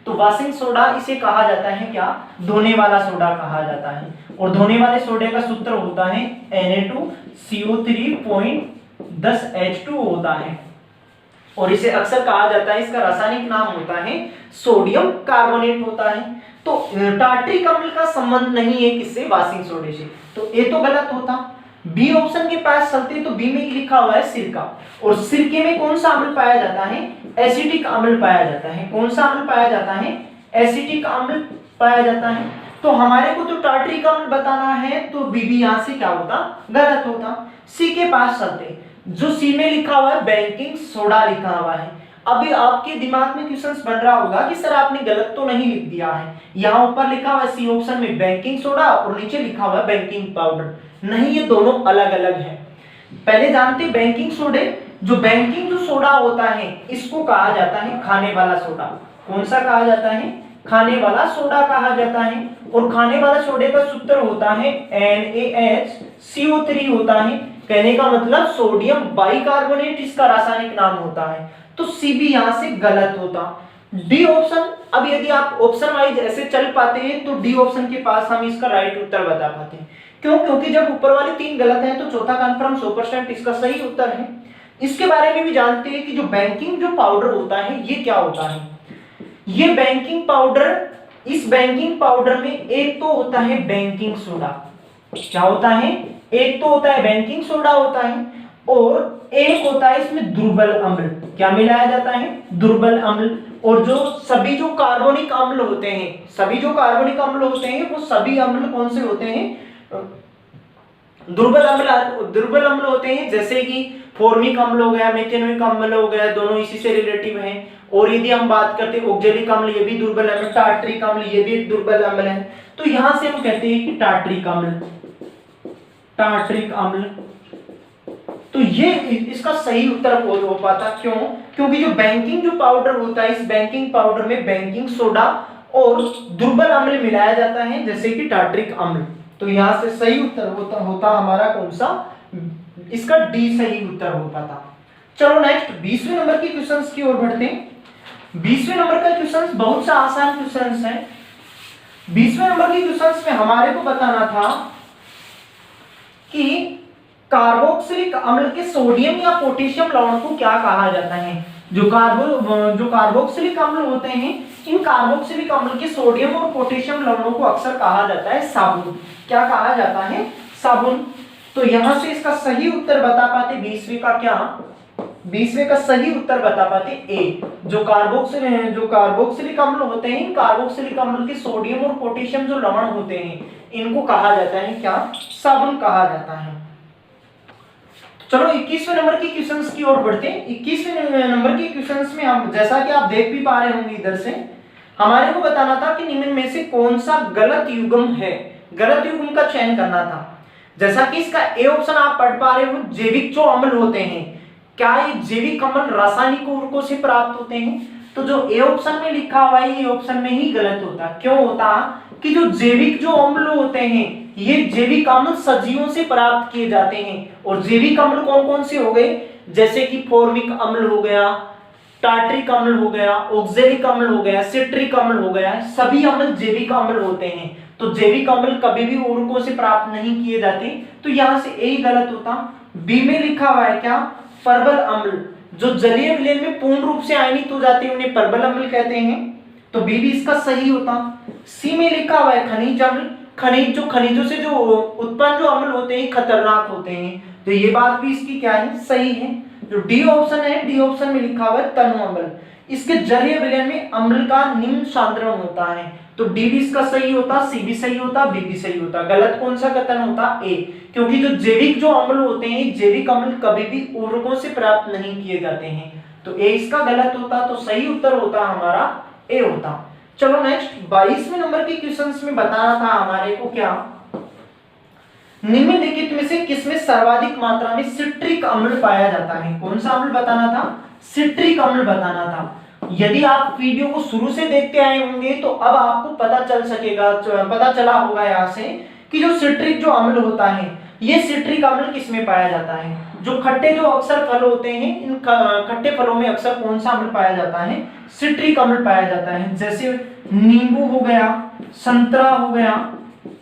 तो वॉशिंग सोडा इसे कहा जाता है क्या, धोने वाला सोडा कहा जाता है। और धोने वाले सोडे का सूत्र होता है Na2CO3.10H2 होता है, और इसे अक्सर कहा जाता है, इसका रासायनिक नाम होता है सोडियम कार्बोनेट होता है। तो टार्ट्रिक अम्ल का संबंध नहीं है किससे, वॉशिंग सोडे से। तो ए तो गलत होता। बी ऑप्शन के पास चलते तो बी में लिखा हुआ है सिरका, और सिरके में कौन सा अम्ल पाया जाता है, एसिटिक अम्ल पाया जाता है। कौन सा अम्ल पाया जाता है, एसिटिक अम्ल पाया जाता है। तो हमारे को तो टार्ट्रिक अम्ल बताना है, तो बी भी यहां से क्या होता, गलत होता। सी के पास चलते, जो सी में लिखा हुआ है बेकिंग सोडा लिखा हुआ है। अभी आपके दिमाग में क्वेश्चंस बन रहा होगा कि सर आपने गलत तो नहीं लिख दिया है, यहाँ ऊपर लिखा हुआ है सी ऑप्शन में बेकिंग सोडा और नीचे लिखा हुआ है बेकिंग पाउडर। नहीं, ये दोनों अलग अलग है। पहले जानते बेकिंग सोडे, जो बेकिंग जो सोडा होता है इसको कहा जाता है खाने वाला सोडा। कौन सा कहा जाता है, खाने वाला सोडा कहा जाता है। और खाने वाला सोडे का सूत्र होता है NaHCO3 होता है। कहने का मतलब सोडियम बाइकार्बोनेट इसका रासायनिक नाम होता है। तो सी भी यहां से गलत होता। डी ऑप्शन, अब यदि आप ऑप्शन वाइज ऐसे चल पाते हैं तो डी ऑप्शन के पास हम इसका राइट उत्तर बता पाते हैं। क्यों, क्योंकि जब ऊपर वाले तीन गलत हैं तो चौथा कन्फर्म 100% इसका सही उत्तर है। इसके बारे में भी जानते हैं कि जो बेकिंग जो पाउडर होता है ये क्या होता है। ये बेकिंग पाउडर, इस बेकिंग पाउडर में एक तो होता है बेकिंग सोडा, क्या होता है, एक तो होता है बेकिंग सोडा होता है, और एक होता है इसमें दुर्बल अम्ल। क्या मिलाया जाता है, दुर्बल अम्ल। और जो सभी जो कार्बनिक अम्ल होते हैं, सभी जो कार्बनिक अम्ल होते हैं वो सभी अम्ल कौन से होते हैं, दुर्बल अम्ल होते हैं। जैसे कि फॉर्मिक अम्ल हो गया, मेथेनोइक अम्ल हो गया, दोनों इसी से रिलेटिव हैं। और यदि हम बात करते हैं ऑक्जेलिक अम्ल, ये भी दुर्बल अम्ल, टार्ट्रिक अम्ल ये भी एक दुर्बल अम्ल है। तो यहां से हम कहते हैं कि टार्ट्रिक अम्ल, टार्ट्रिक अम्ल। तो ये इसका सही उत्तर हो पाता। क्यों, क्योंकि जो बेकिंग जो पाउडर होता है, इस बेकिंग पाउडर में बेकिंग सोडा और दुर्बल अम्ल मिलाया जाता है, जैसे कि टार्ट्रिक अम्ल। तो यहां से सही उत्तर होता हमारा कौन सा, इसका डी सही उत्तर हो पाता। चलो नेक्स्ट 20वें नंबर के क्वेश्चंस की ओर बढ़ते हैं। 20वें नंबर का क्वेश्चंस बहुत सा आसान क्वेश्चंस है। 20वें नंबर के क्वेश्चंस में हमारे को बताना था कि कार्बोक्सिलिक अम्ल के सोडियम या पोटेशियम लवण को क्या कहा जाता है। जो कार्बोक्सिलिक अम्ल होते हैं, इन कार्बोक्सिलिक अम्ल के सोडियम और पोटेशियम लवणों को अक्सर कहा जाता है साबुन। क्या कहा जाता है, साबुन। तो यहां से इसका सही उत्तर बता पाते 20वें का क्या, 20वें का सही उत्तर बता पाते ए। जो कार्बोक्सिलिक अम्ल होते हैं, इन कार्बोक्सिलिक अम्ल के सोडियम और पोटेशियम जो लवण होते हैं, इनको कहा जाता है क्या, साबुन कहा जाता है। चलो 21वें नंबर के क्वेश्चंस की ओर बढ़ते हैं। 21वें नंबर के क्वेश्चंस में हम, जैसा कि आप देख भी पा रहे होंगे इधर से, हमारे को बताना था कि निम्न में से कौन सा गलत युग्म है। गलत युग्म का चयन करना था। जैसा कि इसका ए ऑप्शन आप पढ़ पा रहे हो, जैविक जो अम्ल होते हैं, क्या ये जैविक अम्ल रासायनिक उर्वरकों से प्राप्त होते हैं? तो जो ए ऑप्शन में लिखा हुआ है ये ऑप्शन में ही गलत होता। क्यों होता कि जो जैविक जो अम्ल होते हैं ये जैविक अम्ल सजीवों से प्राप्त किए जाते हैं। और जैविक अम्ल कौन कौन से हो गए? जैसे कि फॉर्मिक अम्ल हो गया, टार्ट्रिक अम्ल हो गया, ऑक्जेलिक अम्ल हो गया, सिट्रिक अम्ल हो गया, सभी अम्ल जैविक अम्ल होते हैं। तो जैविक अम्ल कभी भी उर्वरकों से प्राप्त नहीं किए जाते, तो यहां से ए ही गलत होता। बी में लिखा हुआ है क्या? परबल अम्ल, जो जलीय विलयन में पूर्ण रूप से आयनित हो जाते हैं उन्हें परबल अम्ल कहते हैं, तो बी भी इसका सही होता। सी में लिखा हुआ है खनिज अम्ल, खनिज जो खनिजों से जो उत्पन्न जो अम्ल होते हैं खतरनाक होते हैं, तो ये बात भी इसकी क्या है? सही है। जो डी ऑप्शन है, डी ऑप्शन में लिखा हुआ है तनु अम्ल, इसके जलीय विलयन में अम्ल का निम्न सांद्रण होता है, तो डी भी इसका सही होता, सी भी सही होता, बी भी सही होता। गलत कौन सा कथन होता? ए, क्योंकि जो जैविक जो अम्ल होते हैं जैविक अम्ल कभी भी उर्वरकों से प्राप्त नहीं किए जाते हैं, तो ए इसका गलत होता। तो सही उत्तर होता हमारा ए होता। चलो नेक्स्ट 22वें नंबर के क्वेश्चंस में बताना था हमारे को क्या, निम्नलिखित में से किसमें सर्वाधिक मात्रा में सिट्रिक अम्ल पाया जाता है? कौन सा अम्ल बताना था? सिट्रिक अम्ल बताना था। यदि आप वीडियो को शुरू से देखते आए होंगे तो अब आपको पता चल सकेगा, पता चला होगा यहाँ से कि जो सिट्रिक जो अम्ल होता है ये सिट्रिक अम्ल किसमें पाया जाता है? जो खट्टे जो अक्सर फल होते हैं इन खट्टे फलों में अक्सर कौन सा अम्ल पाया जाता है? सिट्रिक अम्ल पाया जाता है। जैसे नींबू हो गया, संतरा हो गया,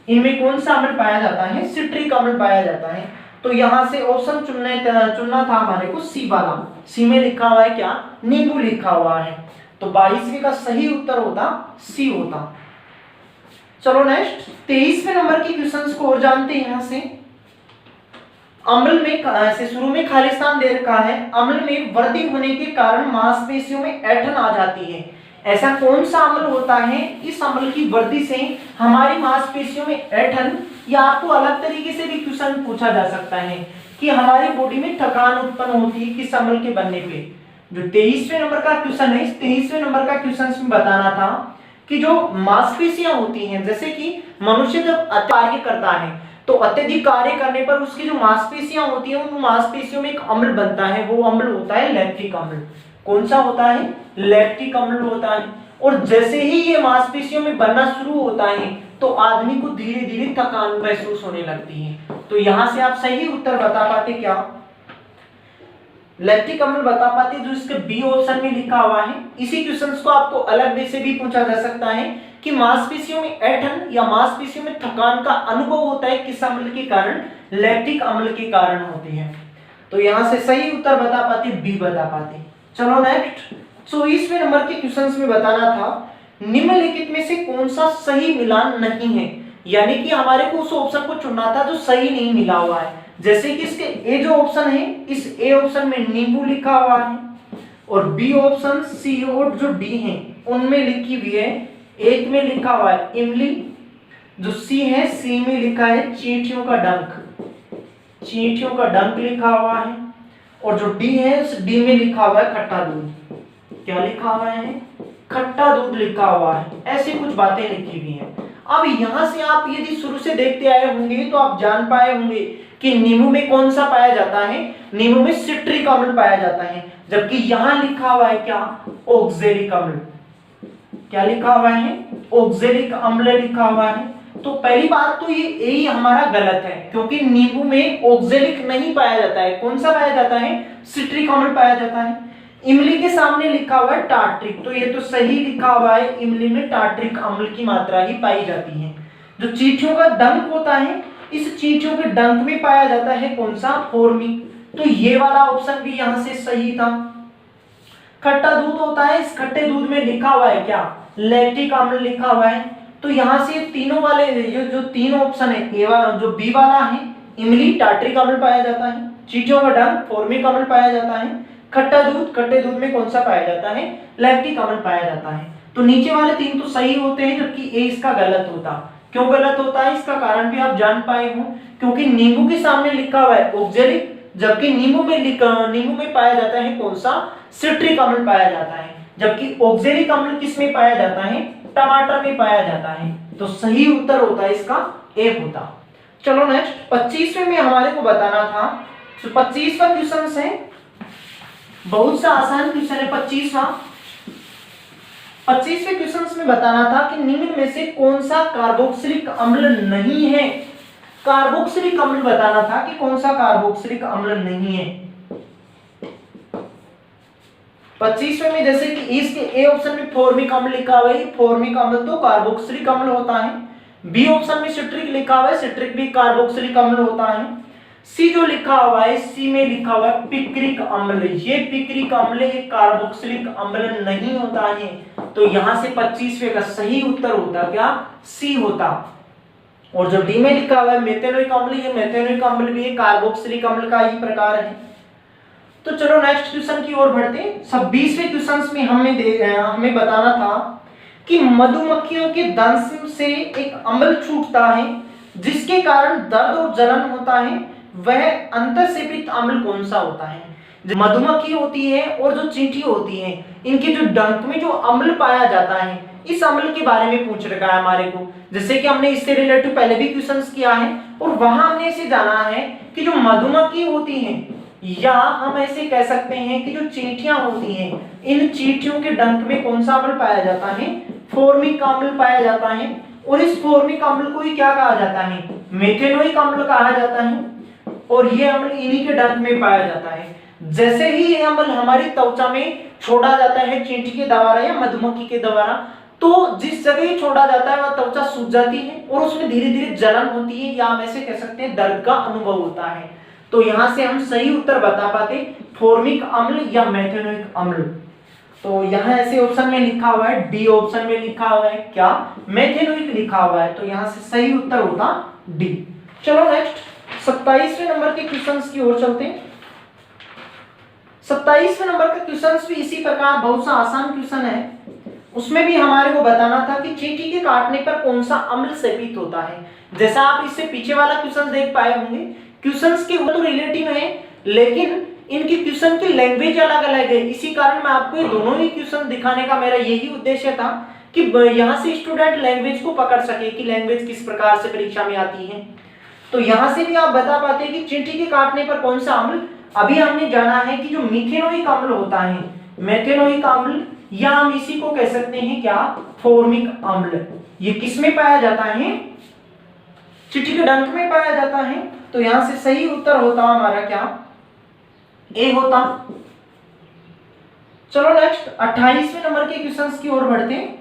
इनमें कौन सा अम्ल पाया जाता है? सिट्रिक अम्ल पाया जाता है। तो यहां से ऑप्शन चुनना था हमारे को सी वाला। सी में लिखा हुआ है क्या? नींबू लिखा हुआ है, तो 22वें का सही उत्तर होता सी होता। चलो नेक्स्ट 23वें नंबर के क्वेश्चंस को और जानते हैं। यहां से अम्ल में से शुरू में खालिस्तान दे रखा है, अम्ल में वृद्धि होने के कारण मांसपेशियों में ऐंठन आ जाती है। ऐसा कौन सा अम्ल होता है? इस अम्ल की वृद्धि से हमारी मांसपेशियों में ऐंठन, या आपको अलग तरीके से भी क्वेश्चन पूछा जा सकता है कि हमारी बॉडी में थकान उत्पन्न होती है किस अम्ल के बनने पे। जो 23वें नंबर का क्वेश्चन है, इस 23वें नंबर का क्वेश्चन में बताना था कि जो मांसपेशियां होती हैं, जैसे कि मनुष्य जब कार्य करता है तो अत्यधिक कार्य करने पर उसकी जो मांसपेशियां होती हैं उन मांसपेशियों में एक अम्ल बनता है, वो अम्ल होता है लैक्टिक अम्ल। कौन सा होता है? लैक्टिक अम्ल होता है। और जैसे ही ये मांसपेशियों में बनना शुरू होता है तो आदमी को धीरे धीरे थकान महसूस होने लगती है। तो यहां से आप सही उत्तर बता पाते क्या? लैक्टिक अम्ल बता पाते, जो इसके बी ऑप्शन में लिखा हुआ है। इसी क्वेश्चन को आपको अलग वे से भी पूछा जा सकता है कि मांसपेशियों में ऐंठन या मांसपेशियों में थकान का अनुभव होता है किस अम्ल के कारण? लैक्टिक अम्ल के कारण होती है। तो यहां से सही उत्तर बता पाते, बी बता पाते। चलो नेक्स्ट 24वें नंबर के क्वेश्चंस में बताना था निम्नलिखित में से कौन सा सही मिलान नहीं है, यानी कि हमारे को उस ऑप्शन को चुनना था जो सही नहीं मिला हुआ है। जैसे कि इसके ए जो ऑप्शन है, इस ए ऑप्शन में नींबू लिखा हुआ है और बी ऑप्शन, सी और जो डी है उनमें लिखी हुई है। एक में लिखा हुआ है इमली, जो सी है सी में लिखा है चींटियों का डंक, चींटियों का डंक लिखा हुआ है। और जो डी है उस डी में लिखा हुआ है खट्टा दूध। क्या लिखा हुआ है? खट्टा दूध लिखा हुआ है। ऐसी कुछ बातें लिखी हुई हैं। अब यहां से आप यदि शुरू से देखते आए होंगे तो आप जान पाए होंगे कि नींबू में कौन सा पाया जाता है? नींबू में सिट्रिक अम्ल पाया जाता है, जबकि यहां लिखा हुआ है क्या? ऑक्जेलिक अम्ल। क्या लिखा हुआ है? ऑक्जेलिक अम्ल लिखा हुआ है। तो पहली बात तो ये यही हमारा गलत है, क्योंकि नींबू में ऑक्जेलिक नहीं पाया जाता है। कौन सा पाया जाता है? सिट्रिक अम्ल पाया जाता है। इमली के सामने लिखा हुआ है टार्ट्रिक, तो ये तो सही लिखा हुआ है, इमली में टार्ट्रिक अम्ल की मात्रा ही पाई जाती है। जो चींटियों का डंक होता है, इस चींटियों के डंक में पाया जाता है कौन सा? फॉर्मिक। तो ये वाला ऑप्शन भी यहां से सही था। खट्टा दूध होता है, इस खट्टे दूध में लिखा हुआ है क्या? लैक्टिक अम्ल लिखा हुआ है। तो यहां से तीनों वाले ये जो तीन ऑप्शन है, ए वाला जो बी वाला है, इमली टार्ट्रिक अम्ल पाया जाता है, चींटियों का डंक फॉर्मिक अम्ल पाया जाता है, खट्टा दूध खट्टे दूध में कौन सा पाया जाता है? लैक्टिक अम्ल पाया जाता है। तो नीचे वाले तीन तो सही होते हैं, जबकि ए इसका गलत होता। क्यों गलत होता है? इसका कारण भी आप जान पाए हो, क्योंकि नींबू के सामने लिखा हुआ है ऑक्जेलिक, जबकि नींबू में पाया जाता है कौन सा? सिट्रिक अम्ल पाया जाता है। जबकि ऑक्जेलिक अम्ल किस में पाया जाता है? टमाटर में पाया जाता है। तो सही उत्तर होता है इसका ए होता। चलो नेक्स्ट 25वें में हमारे को बताना था, तो 25वां क्वेश्चन है, बहुत सा आसान क्वेश्चन है 25वें क्वेश्चन में बताना था कि निम्न में से कौन सा कार्बोक्सिलिक अम्ल नहीं है। कार्बोक्सिलिक अम्ल बताना था कि कौन सा कार्बोक्सिलिक अम्ल नहीं है। 25वें में जैसे कि इसके ए ऑप्शन में फॉर्मिक अम्ल लिखा हुआ है, फॉर्मिक अम्ल तो कार्बोक्सिलिक अम्ल होता है। बी ऑप्शन में सिट्रिक लिखा हुआ है, सिट्रिक भी कार्बोक्सिलिक अम्ल होता है। सी जो लिखा हुआ है, सी में लिखा हुआ है पिक्रिक अम्ल, ये पिक्रिक अम्ल एक कार्बोक्सिलिक अम्ल नहीं होता है। तो यहां से 25वें का सही उत्तर होता क्या, सी होता। और जो डी में लिखा हुआ है मेथेनोइक अम्ल, ये मेथेनोइक अम्ल भी एक कार्बोक्सिलिक अम्ल का ही प्रकार है। तो चलो नेक्स्ट क्वेश्चन की ओर बढ़ते हैं। 26वें क्वेश्चन में हमें बताना था कि मधुमक्खियों के दंश से एक अम्ल छूटता है जिसके कारण दर्द और जलन होता है, वह अंतःसेपित अम्ल कौन सा होता है। जो मधुमक्खी होती है और जो चींटी होती है, इनके जो डंक में जो अम्ल पाया जाता है, इस अम्ल के बारे में पूछ रखा है हमारे को। जैसे कि हमने इससे रिलेटेड पहले भी क्वेश्चंस किया है और वहां हमने इसे जाना है कि जो मधुमक्खी होती है, या हम ऐसे कह सकते हैं कि जो चींटियां होती हैं, इन चींटियों के डंक में कौन सा अम्ल पाया जाता है, फॉर्मिक अम्ल पाया जाता है। और इस फॉर्मिक अम्ल को ही क्या कहा जाता है, मेथेनोइक अम्ल कहा जाता है। और ये अम्ल इन्हीं के डंक में पाया जाता है। जैसे ही ये अम्ल हमारी त्वचा में छोड़ा जाता है चींटी के द्वारा या मधुमक्खी के द्वारा, तो जिस जगह ही छोड़ा जाता है वह त्वचा सूज जाती है और उसमें धीरे धीरे जलन होती है, या हम ऐसे कह सकते हैं दर्द का अनुभव होता है। तो यहां से हम सही उत्तर बता पाते फॉर्मिक अम्ल या मेथेनोइक अम्ल। तो यहाँ ऐसे ऑप्शन में लिखा हुआ है, डी ऑप्शन में लिखा हुआ है क्या, मेथेनोइक लिखा हुआ है। तो यहाँ से सही उत्तर होता डी। चलो नेक्स्ट 27वें नंबर के क्वेश्चंस की ओर चलते हैं। 27वें नंबर का क्वेश्चंस भी इसी प्रकार बहुत सा आसान क्वेश्चन है। उसमें भी हमारे को बताना था कि चींटी के काटने पर कौन सा अम्ल सेपित होता है। जैसा आप इससे पीछे वाला क्वेश्चन देख पाए होंगे, क्वेश्चंस के वो तो रिलेटिव है, लेकिन इनकी क्वेश्चन की लैंग्वेज अलग अलग है। इसी कारण मैं आपको ये दोनों ही क्वेश्चन दिखाने का मेरा यही उद्देश्य था कि यहाँ से स्टूडेंट लैंग्वेज को पकड़ सके कि लैंग्वेज किस प्रकार से परीक्षा में आती है। तो यहाँ से भी आप बता पाते हैं कि चींटी के काटने पर कौन सा अम्ल। अभी हमने जाना है कि जो मिथेनोइक अम्ल होता है, मेथेनोइक अम्ल, या हम इसी को कह सकते हैं क्या, फॉर्मिक अम्ल, ये किस में पाया जाता है, चींटी के डंक में पाया जाता है। तो यहां से सही उत्तर होता हमारा क्या, ए होता। चलो नेक्स्ट 28वें नंबर के क्वेश्चंस की ओर बढ़ते हैं।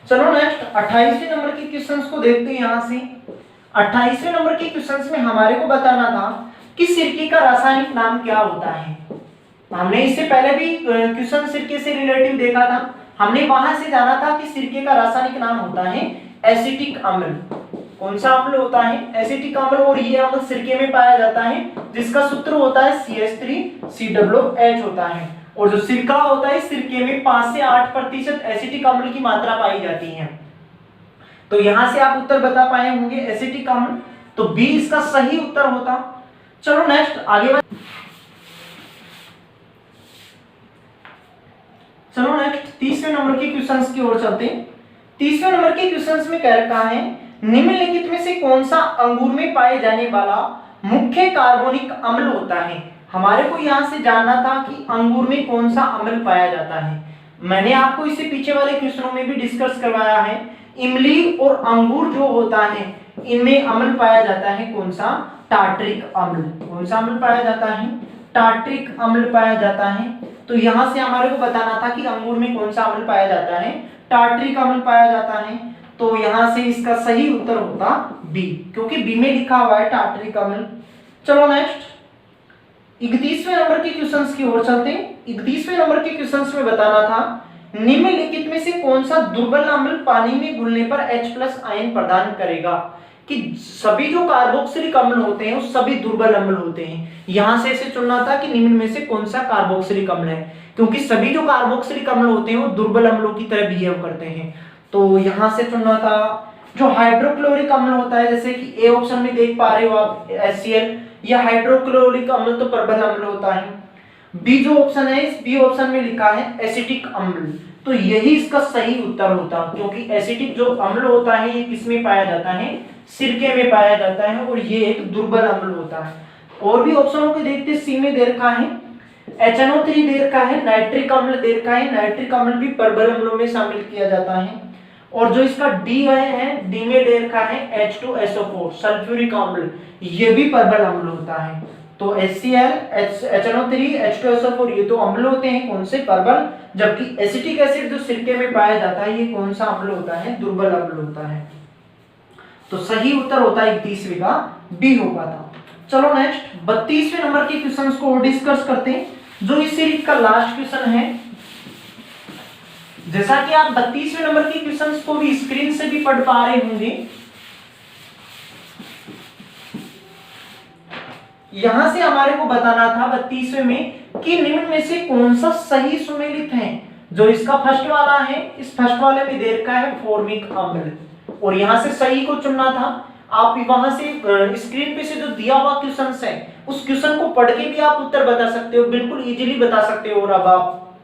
चलो नेक्स्ट 28वें नंबर के क्वेश्चंस को देखते हैं। यहां से 28वें नंबर के क्वेश्चंस में हमारे को बताना था कि सिरके का रासायनिक नाम क्या होता है। हमने इससे पहले भी क्वेश्चन सिरके से रिलेटिव देखा था। हमने वहां से जाना था कि सिरके का रासायनिक नाम होता है एसिटिक अम्ल। कौन सा अम्ल होता है, एसिटिक अम्ल। और ये अम्ल सिरके में पाया जाता है जिसका सूत्र होता है CH3COOH होता है। और जो सिरका होता है, सिरके में 5 से 8% एसिटिक अम्ल की मात्रा पाई जाती है। तो यहां से आप उत्तर बता पाए होंगे एसिटिक अम्ल, तो बी इसका सही उत्तर होता। चलो नेक्स्ट आगे बढ़। चलो नेक्स्ट 30वें नंबर के क्वेश्चंस की ओर चलते हैं। 30वें नंबर के क्वेश्चंस में कह रखा है निम्नलिखित में से कौन सा अंगूर में पाए जाने वाला मुख्य कार्बोनिक अम्ल होता है। हमारे को यहां से जानना था कि अंगूर में कौन सा अम्ल पाया जाता है। मैंने आपको इससे पीछे वाले क्वेश्चनों में भी डिस्कस करवाया है। इमली और अंगूर जो होता है, इनमें अम्ल पाया जाता है कौन सा, टार्ट्रिक अम्ल। कौन सा अम्ल पाया जाता है, टार्ट्रिक अम्ल पाया जाता है। तो यहां से हमारे को बताना था कि अंगूर में कौन सा अम्ल पाया जाता है, टार्ट्रिक अम्ल पाया जाता है। तो यहां से इसका सही उत्तर होता बी, क्योंकि बी में लिखा हुआ है टार्ट्रिक अम्ल। चलो नेक्स्ट 31वें नंबर के क्वेश्चंस की ओर चलते हैं। 31वें नंबर के क्वेश्चंस में बताना था निम्नलिखित में से कौन सा दुर्बल अम्ल पानी में घुलने पर H+ आयन प्रदान करेगा। कि सभी जो कार्बोक्सिलिक अम्ल होते हैं वो सभी दुर्बल अम्ल होते हैं। यहां से इसे चुनना था कि निम्न में से कौन सा कार्बोक्सिलिक अम्ल है, क्योंकि सभी जो कार्बोक्सिलिक अम्ल होते हैं वो दुर्बल अम्लों की तरह बिहेव करते हैं। तो यहां से चुनना था जो हाइड्रोक्लोरिक अम्ल होता है, जैसे कि ए ऑप्शन में देख पा रहे हो आप HCl, या हाइड्रोक्लोरिक अम्ल तो प्रबल अम्ल होता है। बी जो ऑप्शन है, इस बी ऑप्शन में लिखा है एसिटिक अम्ल, तो यही इसका सही उत्तर होता, क्योंकि एसिटिक जो अम्ल होता है ये किसमें पाया जाता है, सिरके में पाया जाता है, और ये एक दुर्बल अम्ल होता है। और भी ऑप्शनों को देखते, सी में दे रखा है HNO3 दे रखा है, नाइट्रिक अम्ल दे रखा है, नाइट्रिक अम्ल भी प्रबल अम्लों में शामिल किया जाता है। और जो इसका डी है, डी में दे रखा है H2SO4 सल्फ्यूरिक अम्ल, ये भी प्रबल अम्ल होता है। तो HCl, HNO3, H2SO4 ये तो अम्ल होते हैं कौन से, प्रबल, जबकि एसिटिक एसिड जो सिरके में पाया जाता है ये कौन सा अम्ल होता है, दुर्बल अम्ल होता है। तो सही उत्तर होता है 31वें का बी हो पाता। चलो नेक्स्ट 32वें नंबर के क्वेश्चंस को डिस्कस करते हैं, जो इस सीरीज का लास्ट क्वेश्चन है। जैसा कि आप 32वें नंबर के क्वेश्चंस को भी स्क्रीन से भी पढ़ पा रहे होंगे, यहां से हमारे को बताना था 32वें में कि निम्न में से कौन सा सही सुमेलित है। जो इसका फर्स्ट वाला है, इस फर्स्ट वाले में दे रखा है फॉर्मिक अम्ल, और यहां से सही को चुनना था। आप वहां से स्क्रीन पे से जो दिया हुआ क्वेश्चन है उस क्वेश्चन को पढ़ के भी आप उत्तर बता सकते हो, बिल्कुल इजीली बता सकते हो। और अब आप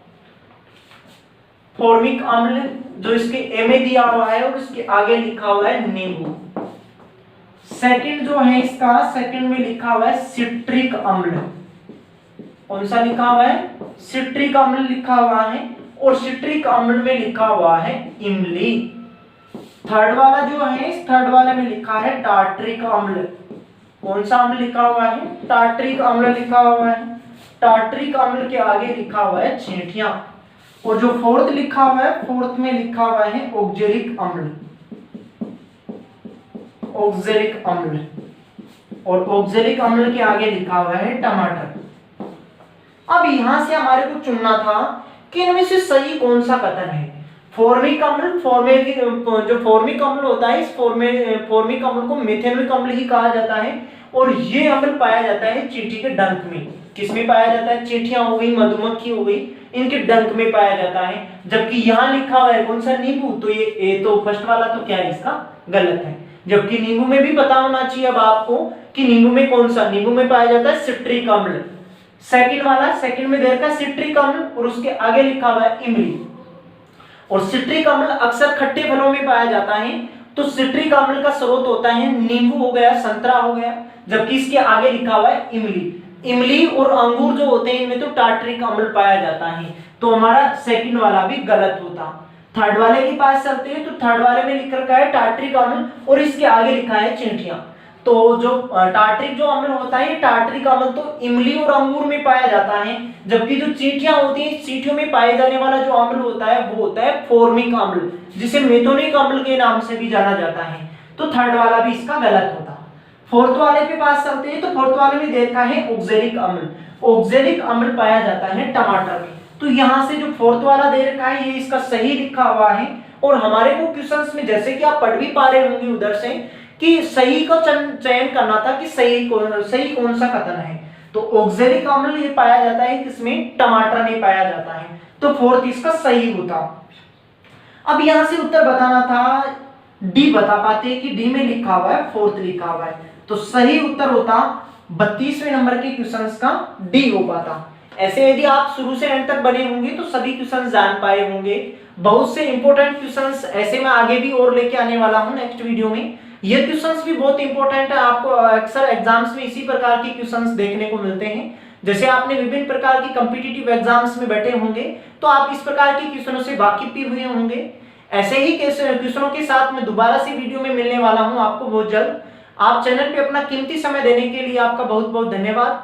फॉर्मिक अम्ल जो इसके ए में दिया हुआ है और इसके आगे लिखा हुआ है नींबू। सेकंड जो है इसका, सेकंड में लिखा हुआ है सिट्रिक अम्ल। कौन सा लिखा हुआ है, सिट्रिक अम्ल लिखा हुआ है, और सिट्रिक अम्ल में लिखा हुआ है इमली। थर्ड वाला जो है, इस थर्ड वाले में लिखा है टार्ट्रिक अम्ल। कौन सा अम्ल लिखा हुआ है, टार्ट्रिक अम्ल लिखा हुआ है। टार्ट्रिक अम्ल के आगे लिखा हुआ है चींटियां। और जो फोर्थ लिखा हुआ है, फोर्थ में लिखा हुआ है ऑक्जेलिक अम्ल, ऑक्जेलिक अम्ल, और ऑक्जेलिक अम्ल के आगे लिखा हुआ है टमाटर। अब यहां से हमारे को चुनना था कि इनमें से सही कौन सा कथन है। फॉर्मिक अम्ल, जो फॉर्मिक अम्ल होता है, इस फॉर्मिक अम्ल को मेथेनोइक अम्ल ही कहा जाता है, और ये अम्ल पाया जाता है चींटी के डंक में। किसमें पाया जाता है, चींटियां हो गई, मधुमक्खी हो गई, इनके डंक में पाया जाता है। जबकि यहाँ लिखा हुआ है कौन सा, नींबू, तो ये तो फर्स्ट वाला तो क्या है इसका गलत है। जबकि नींबू में भी पता होना चाहिए अब आपको कि नींबू में कौन सा, नींबू में पाया जाता है सिट्रिक अम्ल। सेकंड वाला, सेकंड में दे रखा है सिट्रिक अम्ल, और उसके आगे लिखा हुआ है इमली। और सिट्रिक अम्ल अक्सर खट्टे फलों में पाया जाता है, तो सिट्रिक अम्ल का स्रोत होता है नींबू हो गया, संतरा हो गया, जबकि इसके आगे लिखा हुआ है इमली। इमली और अंगूर जो होते हैं इनमें तो टार्ट्रिक अम्ल पाया जाता है, तो हमारा सेकंड वाला भी गलत होता। थर्ड वाले के पास चलते हैं, तो थर्ड वाले में लिख रखा है टार्ट्रिक अम्ल, और इसके आगे लिखा है चींटियां। तो जो टार्ट्रिक जो अम्ल होता है, टार्ट्रिक अम्ल तो इमली और अंगूर में पाया जाता है, जबकि जो चींटियां होती हैं, चींटियों में पाए जाने वाला जो अम्ल होता है वो होता है फॉर्मिक अम्ल, जिसे मेथोनिक अम्ल के नाम से भी जाना जाता है। तो थर्ड वाला भी इसका गलत होता। फोर्थ वाले के पास चलते हैं, तो फोर्थ वाले में देखा है ऑक्जेलिक अम्ल। ऑक्जेलिक अम्ल पाया जाता है टमाटर में, तो यहां से जो फोर्थ वाला दे रखा है ये इसका सही लिखा हुआ है। और हमारे को क्वेश्चंस में जैसे कि आप पढ़ भी पा रहे होंगे उधर से कि सही का चयन करना था कि सही कौन सा कथन है। तो ऑक्जेलिक अम्ल ये पाया जाता है किसमें, टमाटर में पाया जाता है, तो फोर्थ इसका सही होता। अब यहां से उत्तर बताना था, डी बता पाते कि डी में लिखा हुआ है, फोर्थ लिखा हुआ है, तो सही उत्तर होता 32वें नंबर के क्वेश्चंस का डी हो पाता। ऐसे यदि आप शुरू से एंड तक बने होंगे तो सभी क्वेश्चंस जान पाए होंगे। बहुत से इंपॉर्टेंट क्वेश्चंस ऐसे मैं आगे भी और लेके आने वाला हूं नेक्स्ट वीडियो में। ये क्वेश्चंस भी बहुत इंपॉर्टेंट है, आपको अक्सर एग्जाम्स में इसी प्रकार के क्वेश्चंस देखने को मिलते हैं। जैसे आपने विभिन्न प्रकार की कॉम्पिटिटिव एग्जाम्स में बैठे होंगे तो आप इस प्रकार के क्वेश्चनों से वाकिफ भी हुए होंगे। ऐसे ही क्वेश्चनों के साथ मैं दोबारा से वीडियो में मिलने वाला हूं आपको बहुत जल्द। आप चैनल पे अपना कीमती समय देने के लिए आपका बहुत बहुत धन्यवाद।